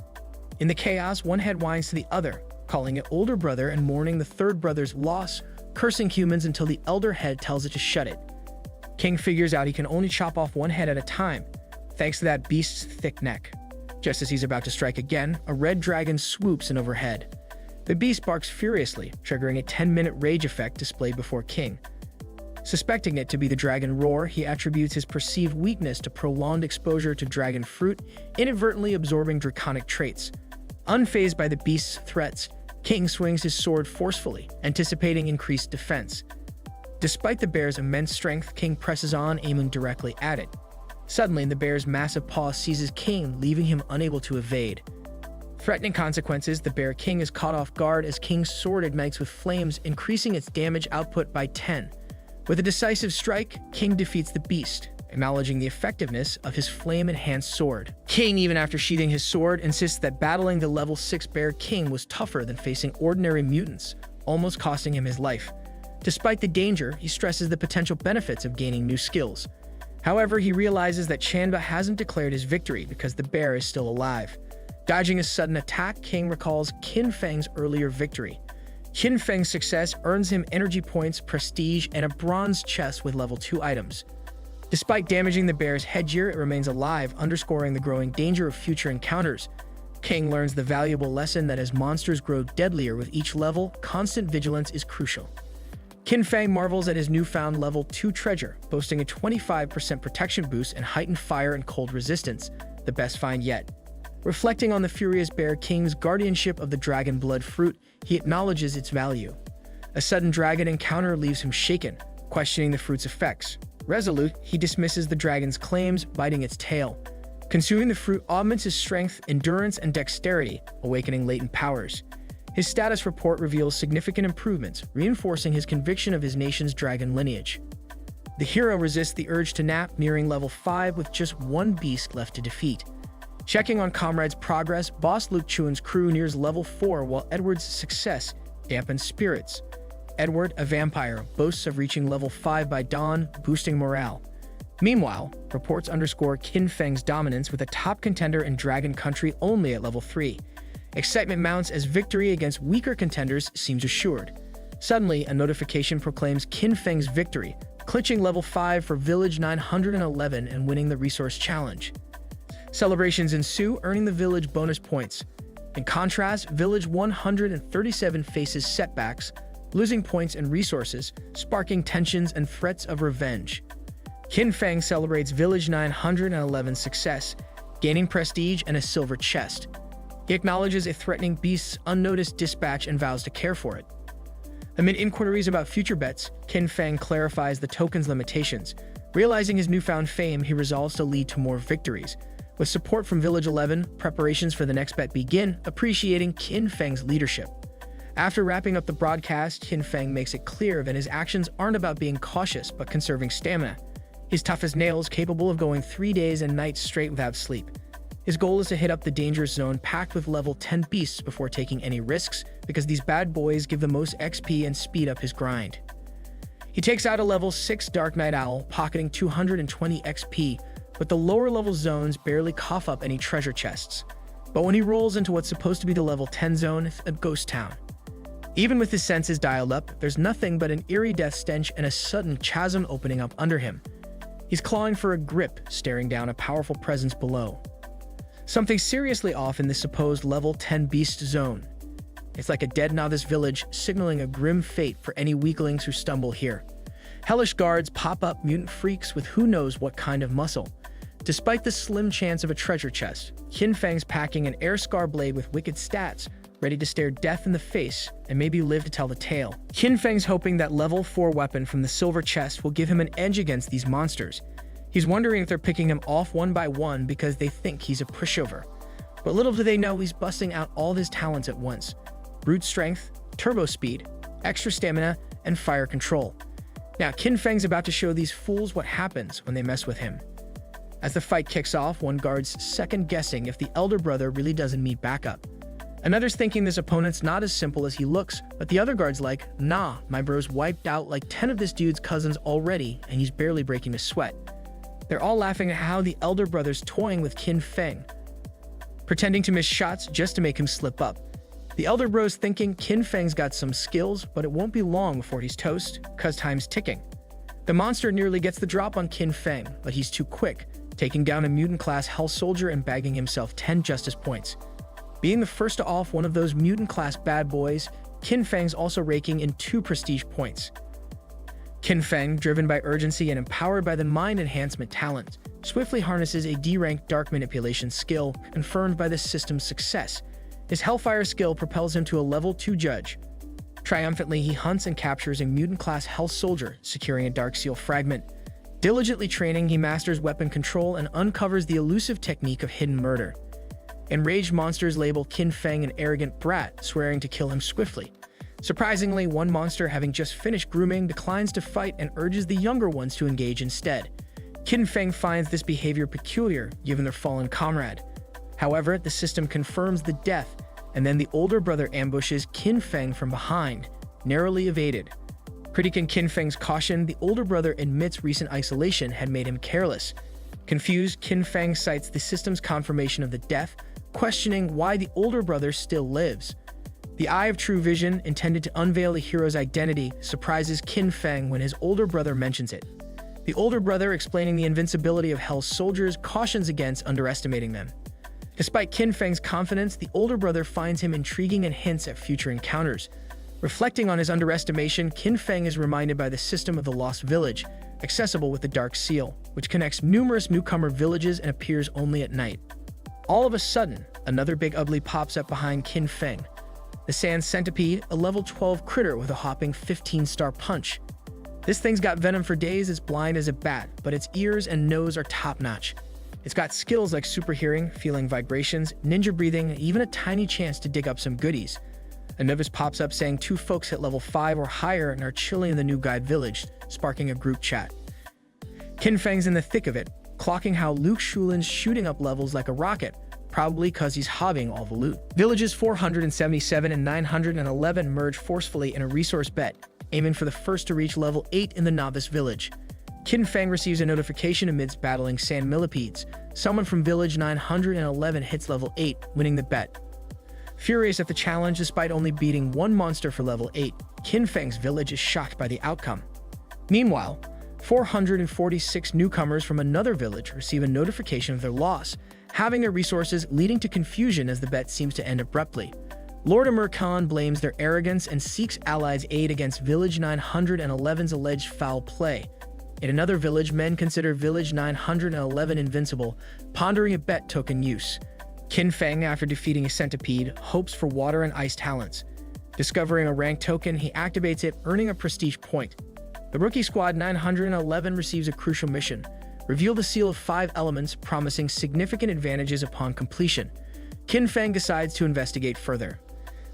In the chaos, one head whines to the other, calling it older brother and mourning the third brother's loss, cursing humans until the elder head tells it to shut it. King figures out he can only chop off one head at a time, thanks to that beast's thick neck. Just as he's about to strike again, a red dragon swoops in overhead. The beast barks furiously, triggering a 10-minute rage effect displayed before King. Suspecting it to be the dragon roar, he attributes his perceived weakness to prolonged exposure to dragon fruit, inadvertently absorbing draconic traits. Unfazed by the beast's threats, King swings his sword forcefully, anticipating increased defense. Despite the bear's immense strength, King presses on, aiming directly at it. Suddenly, the bear's massive paw seizes King, leaving him unable to evade. Threatening consequences, the Bear King is caught off guard as King's sword ignites with flames, increasing its damage output by 10. With a decisive strike, King defeats the beast, acknowledging the effectiveness of his flame-enhanced sword. King, even after sheathing his sword, insists that battling the level 6 Bear King was tougher than facing ordinary mutants, almost costing him his life. Despite the danger, he stresses the potential benefits of gaining new skills. However, he realizes that Chanba hasn't declared his victory because the bear is still alive. Dodging a sudden attack, King recalls Qin Feng's earlier victory. Qin Feng's success earns him energy points, prestige, and a bronze chest with level 2 items. Despite damaging the bear's headgear, it remains alive, underscoring the growing danger of future encounters. King learns the valuable lesson that as monsters grow deadlier with each level, constant vigilance is crucial. Qin Feng marvels at his newfound level 2 treasure, boasting a 25% protection boost and heightened fire and cold resistance, the best find yet. Reflecting on the furious Bear King's guardianship of the dragon blood fruit, he acknowledges its value. A sudden dragon encounter leaves him shaken, questioning the fruit's effects. Resolute, he dismisses the dragon's claims, biting its tail. Consuming the fruit augments his strength, endurance, and dexterity, awakening latent powers. His status report reveals significant improvements, reinforcing his conviction of his nation's dragon lineage. The hero resists the urge to nap, nearing level 5 with just one beast left to defeat. Checking on comrades' progress, boss Luke Chuan's crew nears level 4 while Edward's success dampens spirits. Edward, a vampire, boasts of reaching level 5 by dawn, boosting morale. Meanwhile, reports underscore Qin Feng's dominance with a top contender in Dragon Country only at level 3. Excitement mounts as victory against weaker contenders seems assured. Suddenly, a notification proclaims Qin Feng's victory, clinching level 5 for Village 911 and winning the resource challenge. Celebrations ensue, earning the village bonus points. In contrast, Village 137 faces setbacks, losing points and resources, sparking tensions and threats of revenge. Qin Feng celebrates Village 911's success, gaining prestige and a silver chest. He acknowledges a threatening beast's unnoticed dispatch and vows to care for it. Amid inquiries about future bets, Qin Feng clarifies the token's limitations. Realizing his newfound fame, he resolves to lead to more victories. With support from Village 11, preparations for the next bet begin, appreciating Qin Feng's leadership. After wrapping up the broadcast, Qin Feng makes it clear that his actions aren't about being cautious, but conserving stamina. He's tough as nails, capable of going 3 days and nights straight without sleep. His goal is to hit up the dangerous zone packed with level 10 beasts before taking any risks, because these bad boys give the most XP and speed up his grind. He takes out a level 6 Dark Night Owl, pocketing 220 XP, but the lower level zones barely cough up any treasure chests. But when he rolls into what's supposed to be the level 10 zone, it's a ghost town. Even with his senses dialed up, there's nothing but an eerie death stench and a sudden chasm opening up under him. He's clawing for a grip, staring down a powerful presence below. Something seriously off in this supposed level 10 beast zone. It's like a dead novice village, signaling a grim fate for any weaklings who stumble here. Hellish guards pop up, mutant freaks with who knows what kind of muscle. Despite the slim chance of a treasure chest, Qin Feng's packing an air scar blade with wicked stats, ready to stare death in the face and maybe live to tell the tale. Qin Feng's hoping that level 4 weapon from the silver chest will give him an edge against these monsters. He's wondering if they're picking him off one by one because they think he's a pushover. But little do they know he's busting out all of his talents at once. Brute strength, turbo speed, extra stamina, and fire control. Now, Qin Feng's about to show these fools what happens when they mess with him. As the fight kicks off, one guard's second-guessing if the elder brother really doesn't meet backup. Another's thinking this opponent's not as simple as he looks, but the other guard's like, nah, my bro's wiped out like 10 of this dude's cousins already, and he's barely breaking a sweat. They're all laughing at how the elder brother's toying with Qin Feng, pretending to miss shots just to make him slip up. The elder bro's thinking Qin Feng's got some skills, but it won't be long before he's toast, cause time's ticking. The monster nearly gets the drop on Qin Feng, but he's too quick, taking down a mutant-class Hell Soldier and bagging himself 10 justice points. Being the first to off one of those mutant-class bad boys, Qin Feng's also raking in 2 prestige points. Qin Feng, driven by urgency and empowered by the mind enhancement talent, swiftly harnesses a D-rank dark manipulation skill confirmed by the system's success. His Hellfire skill propels him to a level 2 judge. Triumphantly, he hunts and captures a mutant-class Hell Soldier, securing a Dark Seal fragment. Diligently training, he masters weapon control and uncovers the elusive technique of hidden murder. Enraged monsters label Qin Feng an arrogant brat, swearing to kill him swiftly. Surprisingly, one monster, having just finished grooming, declines to fight and urges the younger ones to engage instead. Qin Feng finds this behavior peculiar, given their fallen comrade. However, the system confirms the death, and then the older brother ambushes Qin Feng from behind, narrowly evaded. Critiquing Qin Feng's caution, the older brother admits recent isolation had made him careless. Confused, Qin Feng cites the system's confirmation of the death, questioning why the older brother still lives. The Eye of True Vision, intended to unveil the hero's identity, surprises Qin Feng when his older brother mentions it. The older brother, explaining the invincibility of Hell's soldiers, cautions against underestimating them. Despite Qin Feng's confidence, the older brother finds him intriguing and hints at future encounters. Reflecting on his underestimation, Qin Feng is reminded by the system of the Lost Village, accessible with the Dark Seal, which connects numerous newcomer villages and appears only at night. All of a sudden, another big ugly pops up behind Qin Feng. The Sand Centipede, a level 12 critter with a hopping 15-star punch. This thing's got venom for days, it's blind as a bat, but its ears and nose are top-notch. It's got skills like super hearing, feeling vibrations, ninja breathing, and even a tiny chance to dig up some goodies. A novice pops up saying 2 folks hit level 5 or higher and are chilling in the new guide village, sparking a group chat. Qin Feng's in the thick of it, clocking how Luke Shulin's shooting up levels like a rocket, probably cause he's hobbying all the loot. Villages 477 and 911 merge forcefully in a resource bet, aiming for the first to reach level 8 in the novice village. Qin Feng receives a notification amidst battling sand millipedes. Someone from village 911 hits level 8, winning the bet. Furious at the challenge despite only beating one monster for level 8, Qin Feng's village is shocked by the outcome. Meanwhile, 446 newcomers from another village receive a notification of their loss, having their resources leading to confusion as the bet seems to end abruptly. Lord Amir Khan blames their arrogance and seeks allies' aid against Village 911's alleged foul play. In another village, men consider Village 911 invincible, pondering a bet token use. Qin Feng, after defeating a centipede, hopes for water and ice talents. Discovering a rank token, he activates it, earning a prestige point. The Rookie Squad 911 receives a crucial mission: reveal the seal of 5 elements, promising significant advantages upon completion. Qin Feng decides to investigate further.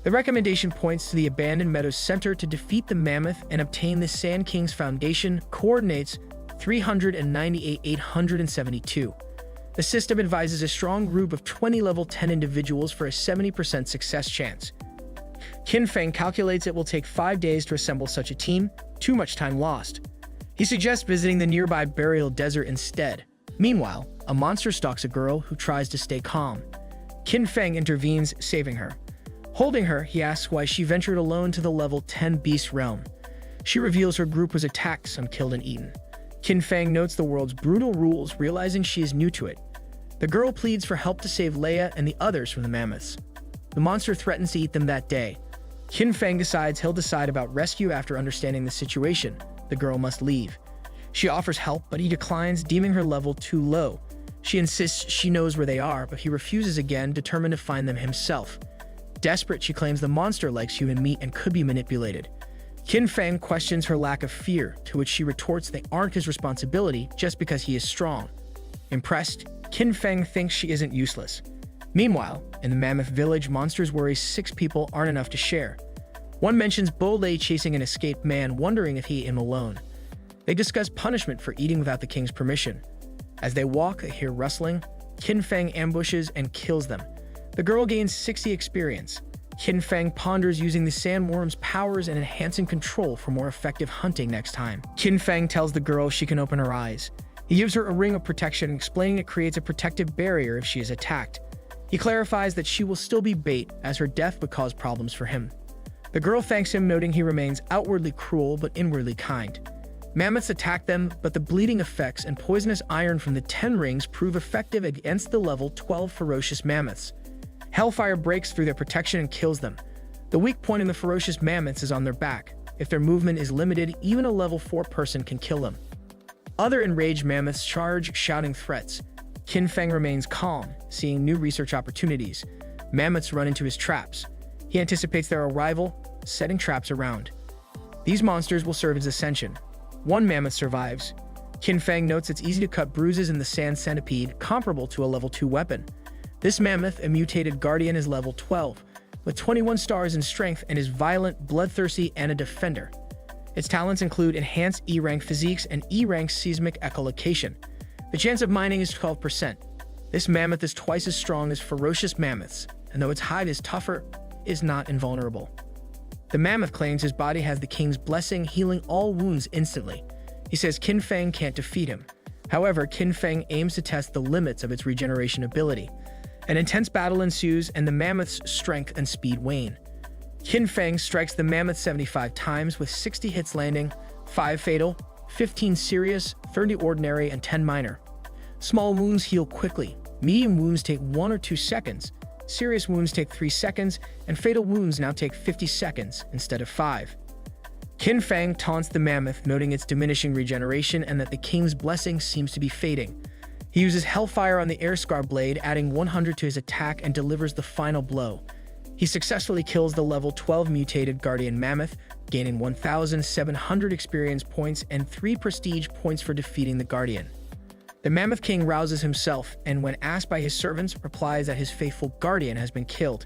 The recommendation points to the Abandoned Meadows Center to defeat the Mammoth and obtain the Sand King's Foundation, coordinates 398,872. The system advises a strong group of 20 level 10 individuals for a 70% success chance. Qin Feng calculates it will take 5 days to assemble such a team, too much time lost. He suggests visiting the nearby burial desert instead. Meanwhile, a monster stalks a girl who tries to stay calm. Qin Feng intervenes, saving her. Holding her, he asks why she ventured alone to the level 10 beast realm. She reveals her group was attacked, some killed and eaten. Qin Feng notes the world's brutal rules, realizing she is new to it. The girl pleads for help to save Leia and the others from the mammoths. The monster threatens to eat them that day. Qin Feng decides he'll decide about rescue after understanding the situation. The girl must leave. She offers help, but he declines, deeming her level too low. She insists she knows where they are, but he refuses again, determined to find them himself. Desperate, she claims the monster likes human meat and could be manipulated. Qin Feng questions her lack of fear, to which she retorts they aren't his responsibility just because he is strong. Impressed, Qin Feng thinks she isn't useless. Meanwhile, in the Mammoth Village, monsters worry 6 people aren't enough to share. One mentions Bo Lei chasing an escaped man, wondering if he am alone. They discuss punishment for eating without the king's permission. As they walk, they hear rustling. Qin Feng ambushes and kills them. The girl gains 60 experience. Qin Feng ponders using the sandworm's powers and enhancing control for more effective hunting next time. Qin Feng tells the girl she can open her eyes. He gives her a ring of protection, explaining it creates a protective barrier if she is attacked. He clarifies that she will still be bait, as her death would cause problems for him. The girl thanks him, noting he remains outwardly cruel but inwardly kind. Mammoths attack them, but the bleeding effects and poisonous iron from the 10 rings prove effective against the level 12 ferocious mammoths. Hellfire breaks through their protection and kills them. The weak point in the ferocious mammoths is on their back. If their movement is limited, even a level 4 person can kill them. Other enraged mammoths charge, shouting threats. Qin Feng remains calm, seeing new research opportunities. Mammoths run into his traps. He anticipates their arrival, setting traps around. These monsters will serve as ascension. One mammoth survives. Qin Feng notes it's easy to cut bruises in the sand centipede, comparable to a level 2 weapon. This mammoth, a mutated guardian, is level 12, with 21 stars in strength, and is violent, bloodthirsty, and a defender. Its talents include enhanced E-rank physiques and E-rank seismic echolocation. The chance of mining is 12%. This mammoth is twice as strong as ferocious mammoths, and though its hide is tougher, is not invulnerable. The mammoth claims his body has the king's blessing, healing all wounds instantly. He says Qin Feng can't defeat him. However, Qin Feng aims to test the limits of its regeneration ability. An intense battle ensues, and the mammoth's strength and speed wane. Qin Feng strikes the mammoth 75 times, with 60 hits landing, 5 fatal, 15 serious, 30 ordinary, and 10 minor. Small wounds heal quickly. Medium wounds take 1 or 2 seconds. Serious wounds take 3 seconds, and fatal wounds now take 50 seconds instead of 5. Qin Feng taunts the mammoth, noting its diminishing regeneration and that the king's blessing seems to be fading. He uses Hellfire on the Air Scar blade, adding 100 to his attack, and delivers the final blow. He successfully kills the level 12 mutated Guardian Mammoth, gaining 1,700 experience points and 3 prestige points for defeating the Guardian. The Mammoth King rouses himself, and when asked by his servants, replies that his faithful Guardian has been killed.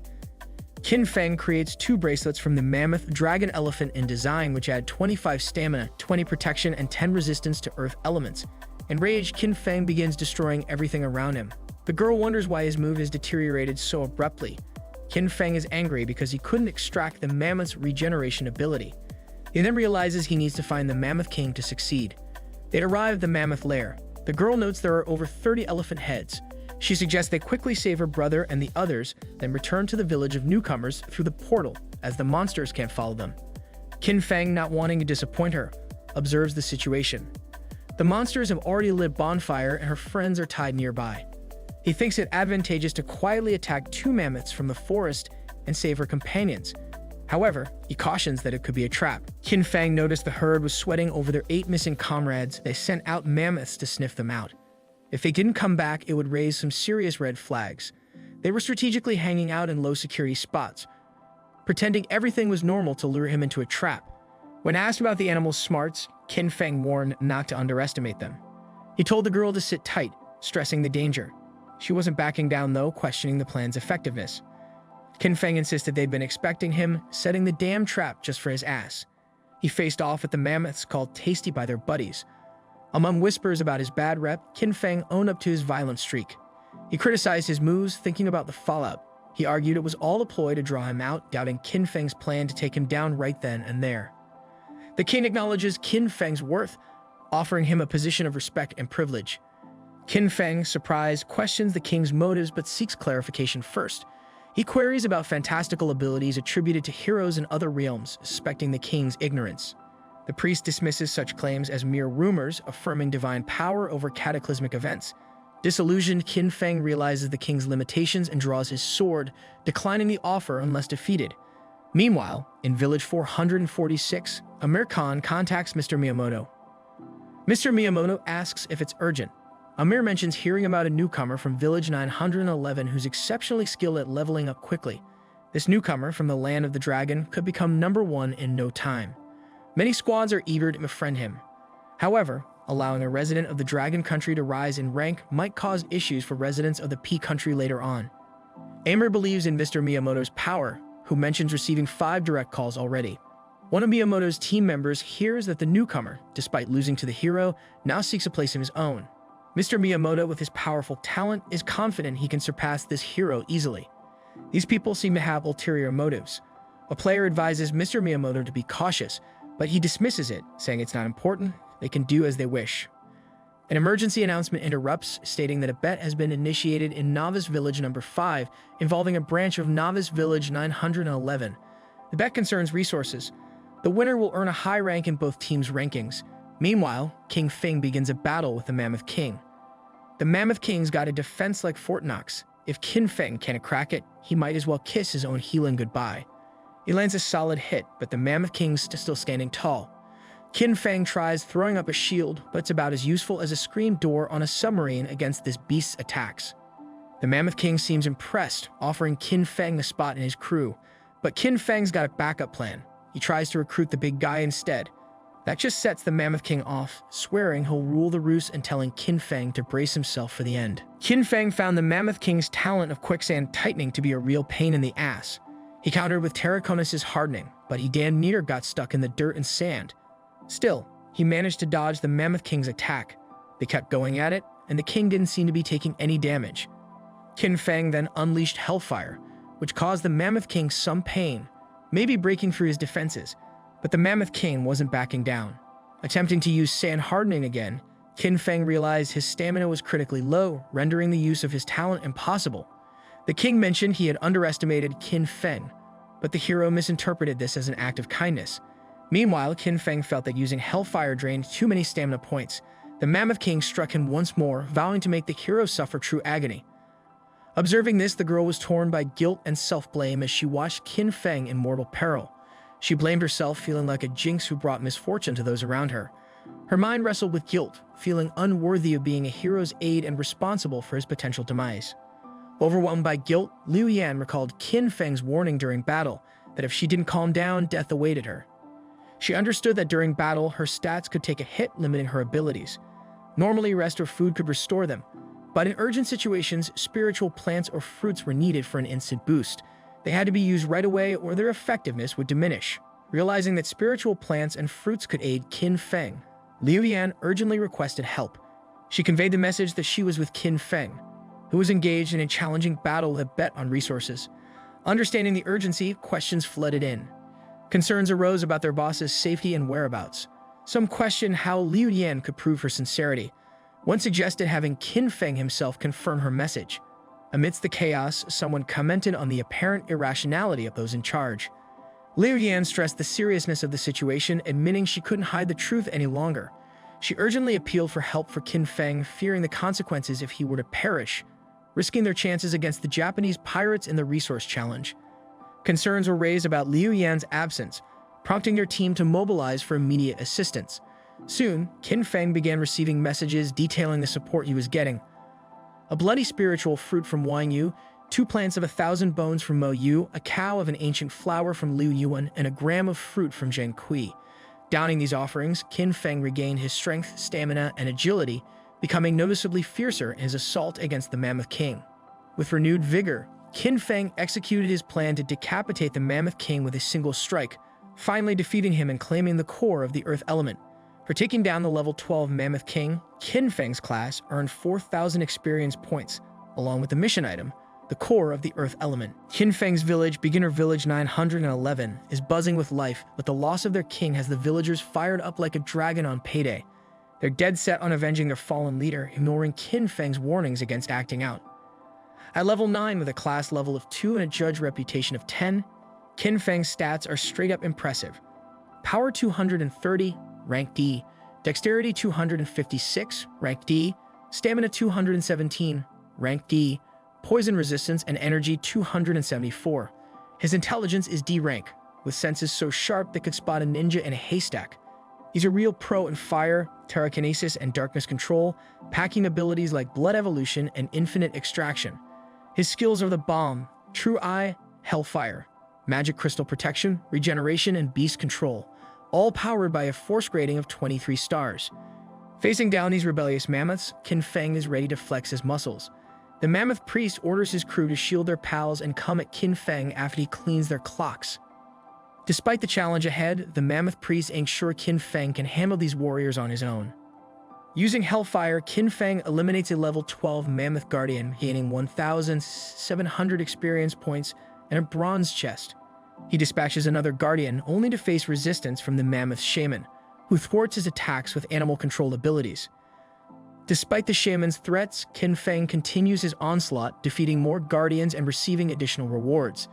Qin Feng creates 2 bracelets from the Mammoth Dragon Elephant in design, which add 25 stamina, 20 protection, and 10 resistance to earth elements. Enraged, Qin Feng begins destroying everything around him. The girl wonders why his move has deteriorated so abruptly. Qin Feng is angry because he couldn't extract the mammoth's regeneration ability. He then realizes he needs to find the Mammoth King to succeed. They arrive at the mammoth lair. The girl notes there are over 30 elephant heads. She suggests they quickly save her brother and the others, then return to the village of newcomers through the portal, as the monsters can't follow them. Qin Feng, not wanting to disappoint her, observes the situation. The monsters have already lit bonfire and her friends are tied nearby. He thinks it advantageous to quietly attack 2 mammoths from the forest and save her companions. However, he cautions that it could be a trap. Qin Feng noticed the herd was sweating over their 8 missing comrades. They sent out mammoths to sniff them out. If they didn't come back, it would raise some serious red flags. They were strategically hanging out in low-security spots, pretending everything was normal to lure him into a trap. When asked about the animals' smarts, Qin Feng warned not to underestimate them. He told the girl to sit tight, stressing the danger. She wasn't backing down though, questioning the plan's effectiveness. Qin Feng insisted they'd been expecting him, setting the damn trap just for his ass. He faced off with the mammoths, called tasty by their buddies. Among whispers about his bad rep, Qin Feng owned up to his violent streak. He criticized his moves, thinking about the fallout. He argued it was all a ploy to draw him out, doubting Qin Feng's plan to take him down right then and there. The king acknowledges Qin Feng's worth, offering him a position of respect and privilege. Qin Feng, surprised, questions the king's motives but seeks clarification first. He queries about fantastical abilities attributed to heroes in other realms, suspecting the king's ignorance. The priest dismisses such claims as mere rumors, affirming divine power over cataclysmic events. Disillusioned, Qin Feng realizes the king's limitations and draws his sword, declining the offer unless defeated. Meanwhile, in Village 446, Amir Khan contacts Mr. Miyamoto. Mr. Miyamoto asks if it's urgent. Amir mentions hearing about a newcomer from Village 911 who's exceptionally skilled at leveling up quickly. This newcomer from the Land of the Dragon could become #1 in no time. Many squads are eager to befriend him. However, allowing a resident of the Dragon Country to rise in rank might cause issues for residents of the P Country later on. Amir believes in Mr. Miyamoto's power, who mentions receiving 5 direct calls already. One of Miyamoto's team members hears that the newcomer, despite losing to the hero, now seeks a place of his own. Mr. Miyamoto, with his powerful talent, is confident he can surpass this hero easily. These people seem to have ulterior motives. A player advises Mr. Miyamoto to be cautious, but he dismisses it, saying it's not important, they can do as they wish. An emergency announcement interrupts, stating that a bet has been initiated in Novice Village number 5, involving a branch of Novice Village 911. The bet concerns resources. The winner will earn a high rank in both teams' rankings. Meanwhile, King Feng begins a battle with the Mammoth King. The Mammoth King's got a defense like Fort Knox. If Qin Feng can't crack it, he might as well kiss his own healing goodbye. He lands a solid hit, but the Mammoth King's still standing tall. Qin Feng tries throwing up a shield, but it's about as useful as a screen door on a submarine against this beast's attacks. The Mammoth King seems impressed, offering Qin Feng a spot in his crew. But Qin Feng's got a backup plan. He tries to recruit the big guy instead. That just sets the Mammoth King off, swearing he'll rule the roost and telling Qin Feng to brace himself for the end. Qin Feng found the Mammoth King's talent of quicksand tightening to be a real pain in the ass. He countered with Terraconis' hardening, but he damn near got stuck in the dirt and sand. Still, he managed to dodge the Mammoth King's attack. They kept going at it, and the king didn't seem to be taking any damage. Qin Feng then unleashed Hellfire, which caused the Mammoth King some pain, maybe breaking through his defenses. But the Mammoth King wasn't backing down. Attempting to use sand hardening again, Qin Feng realized his stamina was critically low, rendering the use of his talent impossible. The king mentioned he had underestimated Qin Feng, but the hero misinterpreted this as an act of kindness. Meanwhile, Qin Feng felt that using Hellfire drained too many stamina points. The Mammoth King struck him once more, vowing to make the hero suffer true agony. Observing this, the girl was torn by guilt and self-blame as she watched Qin Feng in mortal peril. She blamed herself, feeling like a jinx who brought misfortune to those around her. Her mind wrestled with guilt, feeling unworthy of being a hero's aid and responsible for his potential demise. Overwhelmed by guilt, Liu Yan recalled Qin Feng's warning during battle that if she didn't calm down, death awaited her. She understood that during battle, her stats could take a hit, limiting her abilities. Normally, rest or food could restore them, but in urgent situations, spiritual plants or fruits were needed for an instant boost. They had to be used right away or their effectiveness would diminish. Realizing that spiritual plants and fruits could aid Qin Feng, Liu Yan urgently requested help. She conveyed the message that she was with Qin Feng, who was engaged in a challenging battle with a bet on resources. Understanding the urgency, questions flooded in. Concerns arose about their boss's safety and whereabouts. Some questioned how Liu Yan could prove her sincerity. One suggested having Qin Feng himself confirm her message. Amidst the chaos, someone commented on the apparent irrationality of those in charge. Liu Yan stressed the seriousness of the situation, admitting she couldn't hide the truth any longer. She urgently appealed for help for Qin Feng, fearing the consequences if he were to perish, risking their chances against the Japanese pirates in the resource challenge. Concerns were raised about Liu Yan's absence, prompting their team to mobilize for immediate assistance. Soon, Qin Feng began receiving messages detailing the support he was getting. A bloody spiritual fruit from Wang Yu, 2 plants of 1,000 bones from Mo Yu, a cow of an ancient flower from Liu Yuan, and a gram of fruit from Zheng Kui. Downing these offerings, Qin Feng regained his strength, stamina, and agility, becoming noticeably fiercer in his assault against the Mammoth King. With renewed vigor, Qin Feng executed his plan to decapitate the Mammoth King with a single strike, finally defeating him and claiming the core of the Earth element. For taking down the level 12 Mammoth King, Qin Feng's class earned 4,000 experience points, along with the mission item, the core of the Earth element. Qin Feng's village, Beginner Village 911, is buzzing with life, but the loss of their king has the villagers fired up like a dragon on payday. They're dead set on avenging their fallen leader, ignoring Qin Feng's warnings against acting out. At level 9, with a class level of 2 and a judge reputation of 10, Qin Feng's stats are straight up impressive. Power 230, rank D, Dexterity 256, rank D, Stamina 217, rank D, Poison Resistance and Energy 274. His intelligence is D rank, with senses so sharp they could spot a ninja in a haystack. He's a real pro in fire, telekinesis, and darkness control, packing abilities like Blood Evolution and Infinite Extraction. His skills are the Bomb, True Eye, Hellfire, Magic Crystal Protection, Regeneration, and Beast Control, all powered by a force grading of 23 stars. Facing down these rebellious mammoths, Qin Feng is ready to flex his muscles. The Mammoth Priest orders his crew to shield their pals and come at Qin Feng after he cleans their clocks. Despite the challenge ahead, the Mammoth Priest ain't sure Qin Feng can handle these warriors on his own. Using Hellfire, Qin Feng eliminates a level 12 Mammoth Guardian, gaining 1,700 experience points and a bronze chest. He dispatches another Guardian, only to face resistance from the Mammoth Shaman, who thwarts his attacks with animal control abilities. Despite the shaman's threats, Qin Feng continues his onslaught, defeating more Guardians and receiving additional rewards.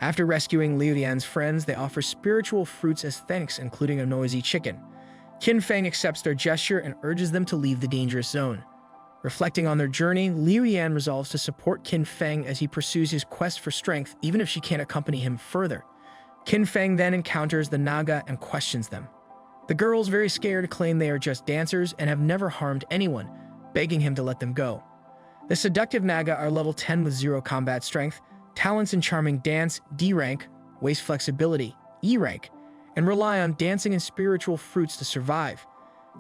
After rescuing Liu Yan's friends, they offer spiritual fruits as thanks, including a noisy chicken. Qin Feng accepts their gesture and urges them to leave the dangerous zone. Reflecting on their journey, Liu Yan resolves to support Qin Feng as he pursues his quest for strength, even if she can't accompany him further. Qin Feng then encounters the Naga and questions them. The girls, very scared, claim they are just dancers and have never harmed anyone, begging him to let them go. The seductive Naga are level 10 with 0 combat strength, talents in charming dance, D rank, waist flexibility, E rank, and rely on dancing and spiritual fruits to survive.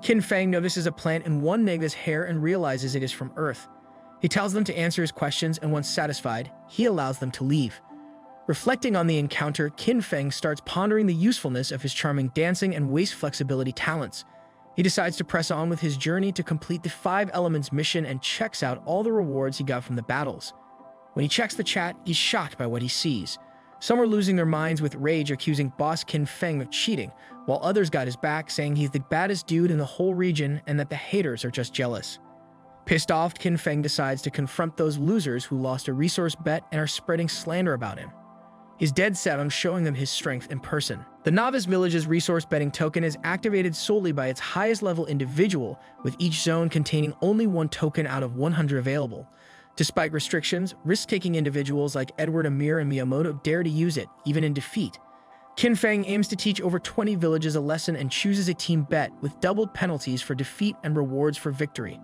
Qin Feng notices a plant in one Naga's hair and realizes it is from Earth. He tells them to answer his questions, and once satisfied, he allows them to leave. Reflecting on the encounter, Qin Feng starts pondering the usefulness of his charming dancing and waist flexibility talents. He decides to press on with his journey to complete the 5 Elements mission and checks out all the rewards he got from the battles. When he checks the chat, he's shocked by what he sees. Some are losing their minds with rage, accusing boss Qin Feng of cheating, while others got his back, saying he's the baddest dude in the whole region and that the haters are just jealous. Pissed off, Qin Feng decides to confront those losers who lost a resource bet and are spreading slander about him. He's dead set on showing them his strength in person. The Novice Village's resource betting token is activated solely by its highest level individual, with each zone containing only 1 token out of 100 available. Despite restrictions, risk-taking individuals like Edward Amir and Miyamoto dare to use it, even in defeat. Qin Feng aims to teach over 20 villages a lesson and chooses a team bet with doubled penalties for defeat and rewards for victory.